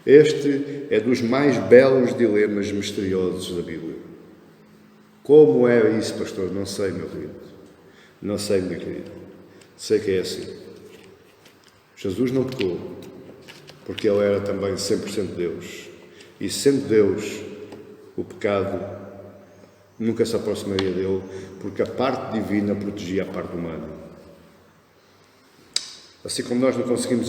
Este é dos mais belos dilemas misteriosos da Bíblia. Como é isso, pastor? Não sei, meu querido. Não sei, minha querida. Sei que é assim. Jesus não pecou, porque ele era também 100% Deus. E sendo Deus, o pecado nunca se aproximaria dele, porque a parte divina protegia a parte humana. Assim como nós não conseguimos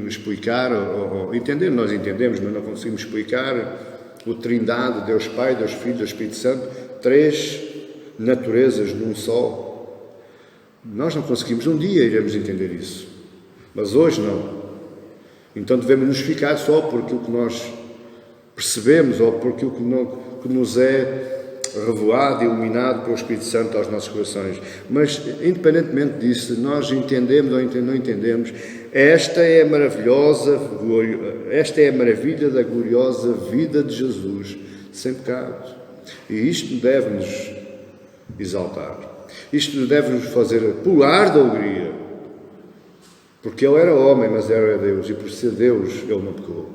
explicar, ou entender, nós entendemos, mas não conseguimos explicar o Trindade, Deus Pai, Deus Filho, Deus Espírito Santo, 3 naturezas num só. Nós não conseguimos, um dia iremos entender isso, mas hoje não. Então devemos nos ficar só por aquilo que nós percebemos ou por aquilo que nos é revelado e iluminado pelo Espírito Santo aos nossos corações. Mas, independentemente disso, nós entendemos ou não entendemos, esta é a maravilha da gloriosa vida de Jesus, sem pecado. E isto deve-nos exaltar. Isto deve-nos fazer pular de alegria, porque ele era homem, mas era Deus, e por ser Deus, ele não pecou.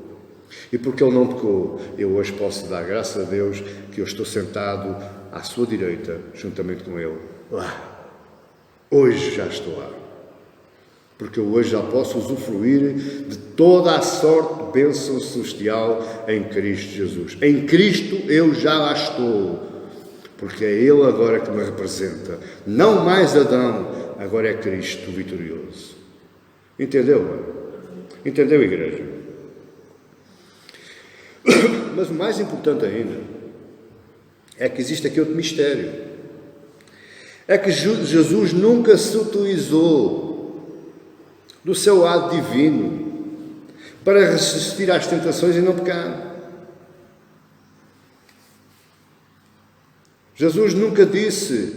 E porque ele não pecou, eu hoje posso dar graças a Deus que eu estou sentado à sua direita, juntamente com ele, lá. Hoje já estou lá. Porque eu hoje já posso usufruir de toda a sorte de bênção celestial em Cristo Jesus. Em Cristo eu já lá estou. Porque é Ele agora que me representa. Não mais Adão, agora é Cristo vitorioso. Entendeu? Entendeu, igreja? Mas o mais importante ainda é que existe aqui outro mistério. É que Jesus nunca se utilizou do seu lado divino para resistir às tentações e não pecar. Jesus nunca disse,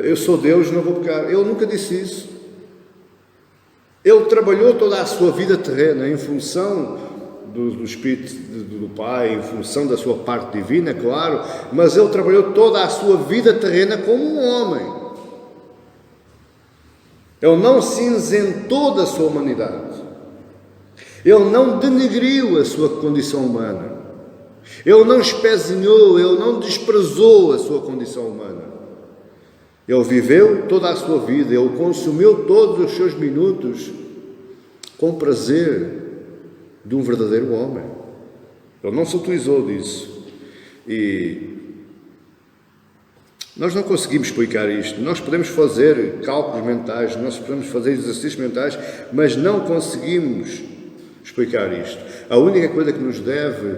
eu sou Deus, não vou pecar. Ele nunca disse isso. Ele trabalhou toda a sua vida terrena em função do Espírito do Pai, em função da sua parte divina, claro, mas ele trabalhou toda a sua vida terrena como um homem. Ele não se isentou da sua humanidade. Ele não denegriu a sua condição humana. Ele não espezinhou, ele não desprezou a sua condição humana. Ele viveu toda a sua vida, ele consumiu todos os seus minutos com prazer de um verdadeiro homem. Ele não se utilizou disso. E Nós não conseguimos explicar isto. Nós podemos fazer cálculos mentais, nós podemos fazer exercícios mentais, mas não conseguimos explicar isto. A única coisa que nos deve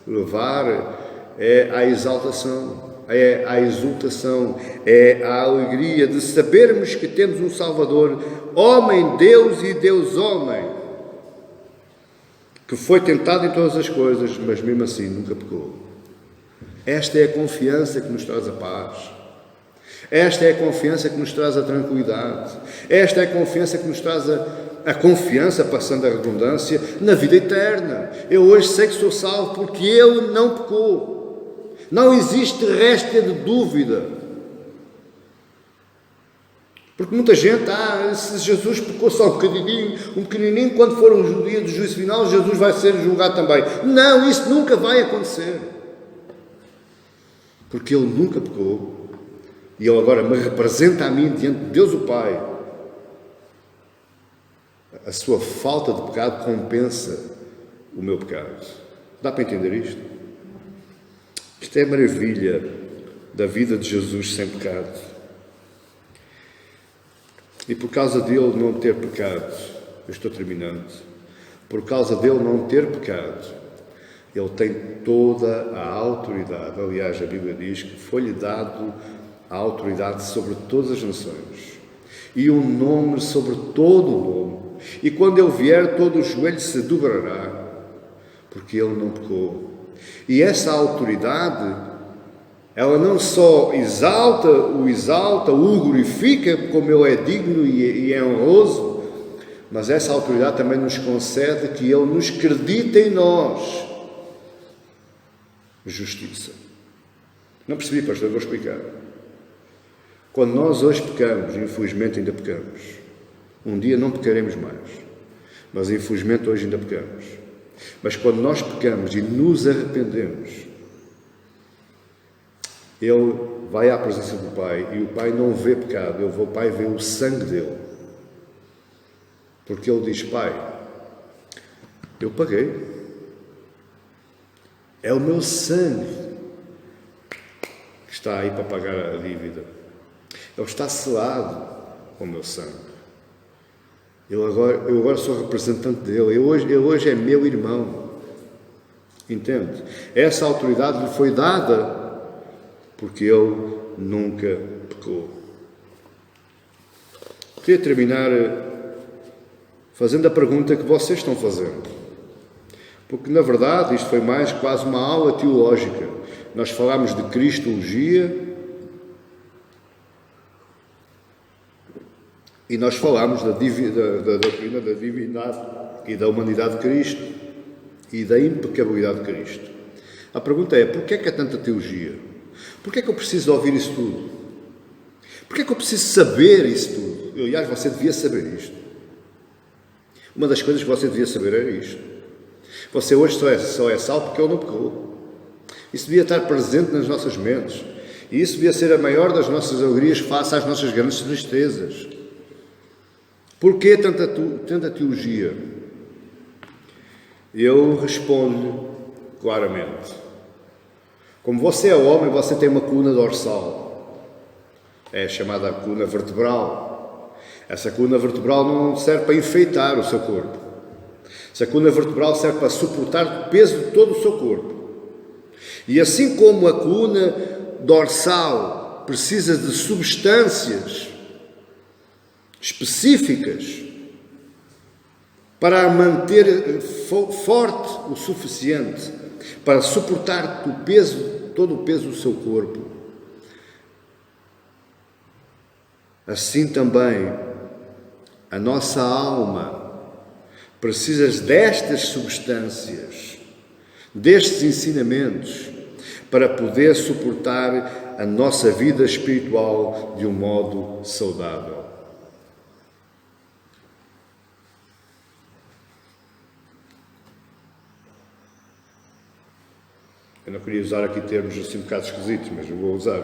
levar é à exaltação, é à exultação, é à alegria de sabermos que temos um Salvador, homem, Deus e Deus homem, que foi tentado em todas as coisas, mas mesmo assim nunca pecou. Esta é a confiança que nos traz a paz. Esta é a confiança que nos traz a tranquilidade. Esta é a confiança que nos traz a confiança, passando a redundância, na vida eterna. Eu hoje sei que sou salvo porque Ele não pecou. Não existe réstia de dúvida. Porque muita gente, se Jesus pecou só um pequenininho, quando for o dia do juízo final, Jesus vai ser julgado também. Não, isso nunca vai acontecer. Porque Ele nunca pecou. E Ele agora me representa a mim diante de Deus o Pai. A sua falta de pecado compensa o meu pecado. Dá para entender isto? Isto é a maravilha da vida de Jesus sem pecado. E por causa dele não ter pecado, eu estou terminando, por causa dele não ter pecado, ele tem toda a autoridade. Aliás, a Bíblia diz que foi-lhe dado a autoridade sobre todas as nações e um nome sobre todo o nome. E quando ele vier, todo o joelho se dobrará, porque ele não pecou. E essa autoridade, ela não só o glorifica como ele é digno e é honroso, mas essa autoridade também nos concede que ele nos acredita em nós justiça. Não percebi, pastor, vou explicar. Quando nós hoje pecamos, infelizmente ainda pecamos, um dia não pecaremos mais, mas infelizmente hoje ainda pecamos. Mas quando nós pecamos e nos arrependemos, ele vai à presença do Pai e o Pai não vê pecado, o Pai vê o sangue dele. Porque ele diz: Pai, eu paguei. É o meu sangue que está aí para pagar a dívida. Ele está selado com o meu sangue. Eu agora sou representante dele. Ele hoje é meu irmão. Entende? Essa autoridade lhe foi dada porque ele nunca pecou. Queria terminar fazendo a pergunta que vocês estão fazendo. Porque, na verdade, isto foi mais quase uma aula teológica. Nós falámos de cristologia e nós falámos da doutrina da divindade e da humanidade de Cristo e da impecabilidade de Cristo. A pergunta é: porquê é que há tanta teologia? Porquê é que eu preciso ouvir isso tudo? Porquê é que eu preciso saber isso tudo? Aliás, você devia saber isto. Uma das coisas que você devia saber era isto. Você hoje só é salvo porque ele não pecou. Isso devia estar presente nas nossas mentes. E isso devia ser a maior das nossas alegrias face às nossas grandes tristezas. Porquê tanta teologia? Eu respondo claramente. Como você é homem, você tem uma coluna dorsal. É chamada coluna vertebral. Essa coluna vertebral não serve para enfeitar o seu corpo. Essa coluna vertebral serve para suportar o peso de todo o seu corpo. E assim como a coluna dorsal precisa de substâncias específicas para a manter forte o suficiente para suportar todo o peso do seu corpo, assim também a nossa alma precisa destas substâncias, destes ensinamentos, para poder suportar a nossa vida espiritual de um modo saudável. Eu não queria usar aqui termos assim um bocado esquisitos, mas eu vou usar,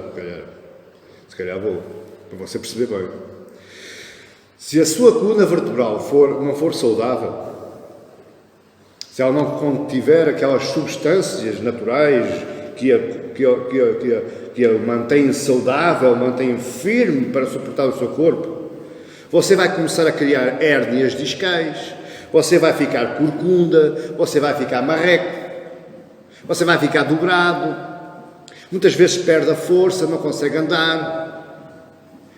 se calhar vou, para você perceber bem. Se a sua coluna vertebral não for saudável, se ela não contiver aquelas substâncias naturais que a mantém saudável, mantém firme para suportar o seu corpo. Você vai começar a criar hérnias discais, você vai ficar corcunda, você vai ficar marreco, você vai ficar dobrado, muitas vezes perde a força, não consegue andar.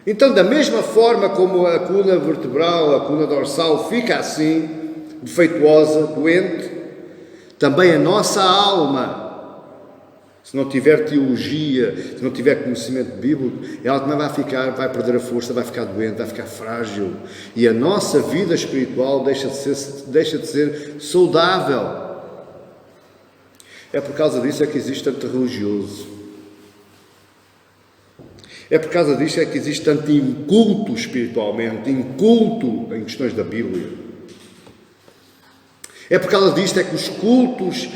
Então, da mesma forma como a coluna vertebral, a coluna dorsal fica assim, defeituosa, doente, também a nossa alma, se não tiver teologia, se não tiver conhecimento bíblico, ela também vai perder a força, vai ficar doente, vai ficar frágil. E a nossa vida espiritual deixa de ser saudável. É por causa disso que existe tanto religioso. É por causa disso que existe tanto inculto espiritualmente, inculto em questões da Bíblia. É por causa disto é que os cultos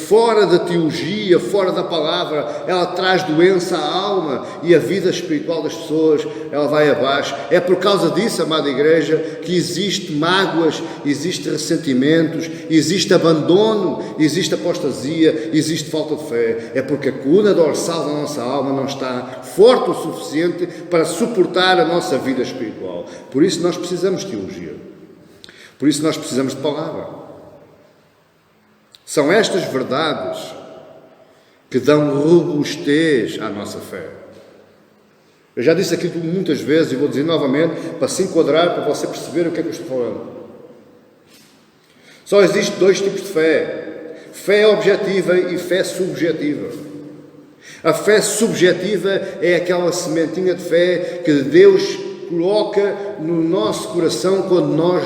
fora da teologia, fora da palavra, ela traz doença à alma e a vida espiritual das pessoas, ela vai abaixo. É por causa disso, amada igreja, que existe mágoas, existe ressentimentos, existe abandono, existe apostasia, existe falta de fé. É porque a coluna dorsal da nossa alma não está forte o suficiente para suportar a nossa vida espiritual. Por isso nós precisamos de teologia. Por isso nós precisamos de palavra. São estas verdades que dão robustez à nossa fé. Eu já disse aquilo muitas vezes e vou dizer novamente para se enquadrar, para você perceber o que é que eu estou falando. Só existem dois tipos de fé: fé objetiva e fé subjetiva. A fé subjetiva é aquela sementinha de fé que Deus coloca no nosso coração quando nós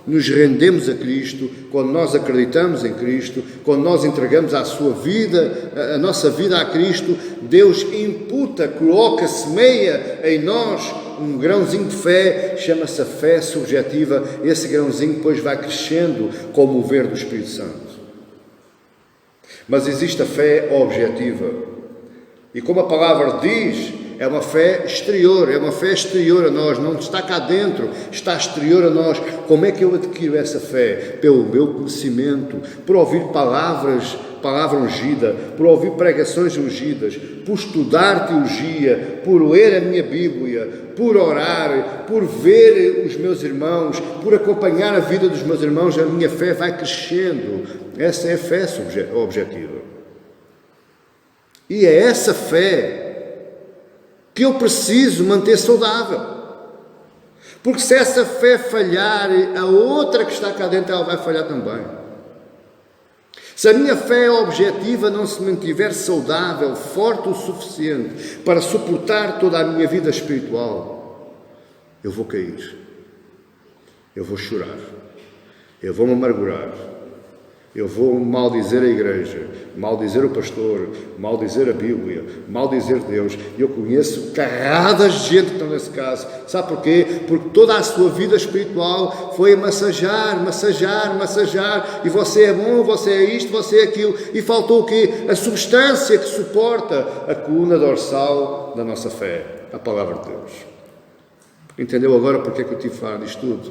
nos rendemos a Cristo, quando nós acreditamos em Cristo, quando nós entregamos a sua vida, a nossa vida a Cristo. Deus imputa, coloca, semeia em nós um grãozinho de fé, chama-se a fé subjetiva. Esse grãozinho depois vai crescendo com o mover do Espírito Santo. Mas existe a fé objetiva, e como a palavra diz, é uma fé exterior a nós, não está cá dentro, está exterior a nós. Como é que eu adquiro essa fé? Pelo meu conhecimento, por ouvir palavra ungida, por ouvir pregações ungidas, por estudar teologia, por ler a minha Bíblia, por orar, por ver os meus irmãos, por acompanhar a vida dos meus irmãos. A minha fé vai crescendo. Essa é a fé objetiva. E é essa fé que eu preciso manter saudável. Porque se essa fé falhar, a outra que está cá dentro, ela vai falhar também. Se a minha fé objetiva não se mantiver saudável, forte o suficiente para suportar toda a minha vida espiritual, eu vou cair. Eu vou chorar. Eu vou me amargurar. Eu vou maldizer a igreja, maldizer o pastor, maldizer a Bíblia, maldizer Deus. Eu conheço carradas de gente que estão nesse caso. Sabe porquê? Porque toda a sua vida espiritual foi a massajar. E você é bom, você é isto, você é aquilo. E faltou o quê? A substância que suporta a coluna dorsal da nossa fé, a palavra de Deus. Entendeu agora porque é que eu tive a falar disto tudo?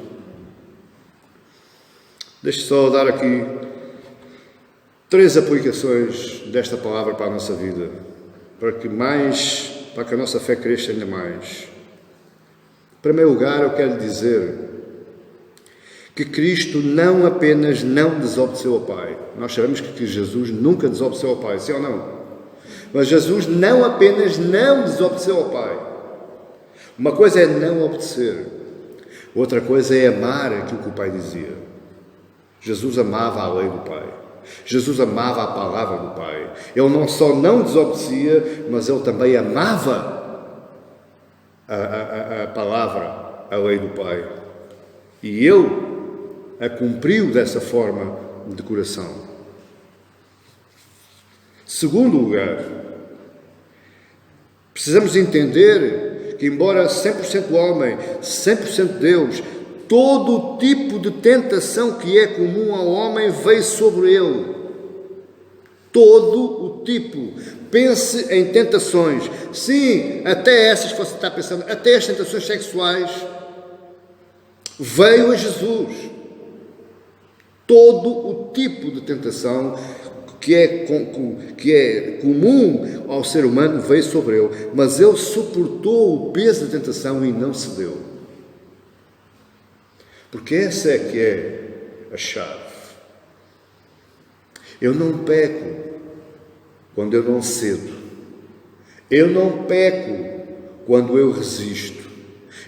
Deixe só dar aqui 3 aplicações desta palavra para a nossa vida, para que a nossa fé cresça ainda mais. Em primeiro lugar, eu quero dizer que Cristo não apenas não desobedeceu ao Pai. Nós sabemos que Jesus nunca desobedeceu ao Pai, sim ou não? Mas Jesus não apenas não desobedeceu ao Pai. Uma coisa é não obedecer, outra coisa é amar aquilo que o Pai dizia. Jesus amava a lei do Pai. Jesus amava a palavra do Pai. Ele não só não desobedecia, mas ele também amava a palavra, a lei do Pai. E ele a cumpriu dessa forma de coração. Segundo lugar, precisamos entender que, embora 100% homem, 100% Deus, todo o tipo de tentação que é comum ao homem veio sobre ele. Todo o tipo. Pense em tentações. Sim, até essas que você está pensando, até as tentações sexuais, veio a Jesus. Todo o tipo de tentação que é comum ao ser humano veio sobre ele, mas ele suportou o peso da tentação e não cedeu. Porque essa é que é a chave. Eu não peco quando eu não cedo. Eu não peco quando eu resisto.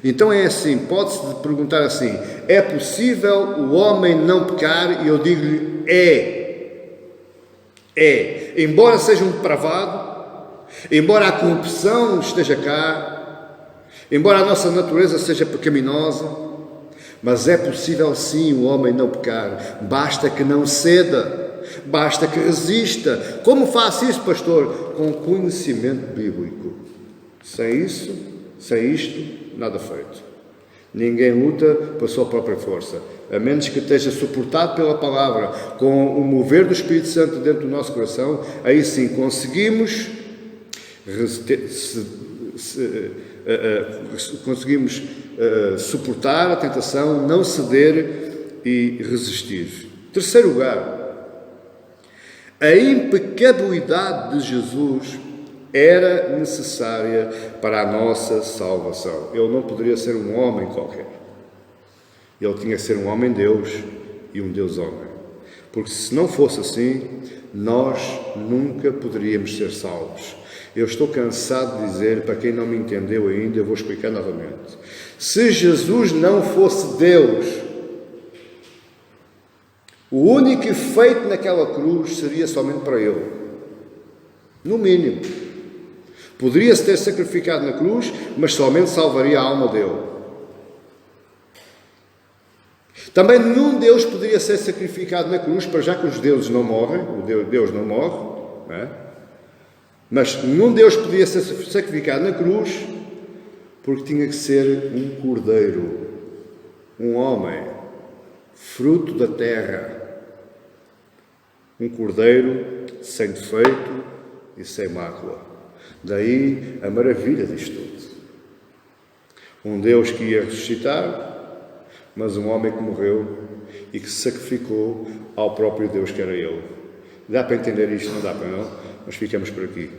Então é assim, pode-se perguntar assim, é possível o homem não pecar? E eu digo-lhe, é. Embora seja um depravado, embora a corrupção esteja cá, embora a nossa natureza seja pecaminosa, mas é possível sim o homem não pecar. Basta que não ceda, basta que resista. Como faço isso, pastor? Com conhecimento bíblico. Sem isto, nada feito. Ninguém luta pela sua própria força, a menos que esteja suportado pela palavra, com o mover do Espírito Santo dentro do nosso coração. Aí sim conseguimos suportar a tentação, não ceder e resistir. Terceiro lugar, a impecabilidade de Jesus era necessária para a nossa salvação. Ele não poderia ser um homem qualquer. Ele tinha que ser um homem-Deus e um Deus-homem. Porque se não fosse assim, nós nunca poderíamos ser salvos. Eu estou cansado de dizer, para quem não me entendeu ainda, eu vou explicar novamente. Se Jesus não fosse Deus, o único efeito naquela cruz seria somente para Ele. No mínimo. Poderia-se ter sacrificado na cruz, mas somente salvaria a alma dele. Também nenhum Deus poderia ser sacrificado na cruz, para já que os deuses não morrem, Deus não morre, não é? Mas nenhum Deus podia ser sacrificado na cruz, porque tinha que ser um cordeiro, um homem, fruto da terra, um cordeiro sem defeito e sem mácula. Daí a maravilha disto tudo. Um Deus que ia ressuscitar, mas um homem que morreu e que se sacrificou ao próprio Deus que era Ele. Dá para entender isto? Não dá para não? Mas ficamos por aqui.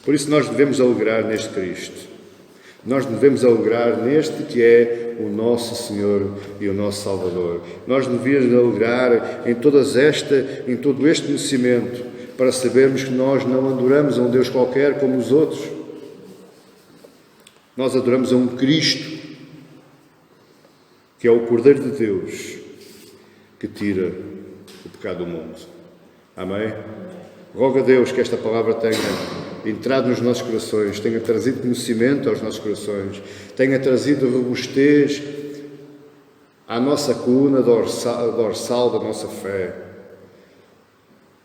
Por isso nós devemos alegrar neste Cristo. Nós devemos alegrar neste que é o nosso Senhor e o nosso Salvador. Nós devemos alegrar em todo este conhecimento, para sabermos que nós não adoramos a um Deus qualquer como os outros. Nós adoramos a um Cristo, que é o Cordeiro de Deus, que tira o pecado do mundo. Amém? Rogo a Deus que esta palavra tenha entrado nos nossos corações, tenha trazido conhecimento aos nossos corações, tenha trazido robustez à nossa coluna dorsal da nossa fé.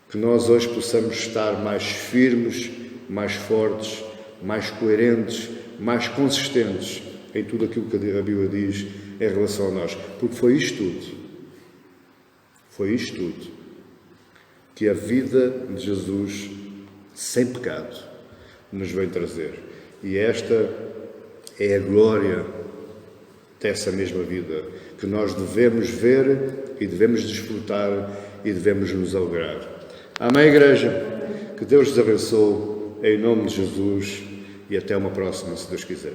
Que nós hoje possamos estar mais firmes, mais fortes, mais coerentes, mais consistentes em tudo aquilo que a Bíblia diz em relação a nós. Porque foi isto tudo que a vida de Jesus sem pecado nos vem trazer. E esta é a glória dessa mesma vida que nós devemos ver e devemos desfrutar e devemos nos alegrar. Amém, igreja? Que Deus vos abençoe, em nome de Jesus, e até uma próxima, se Deus quiser.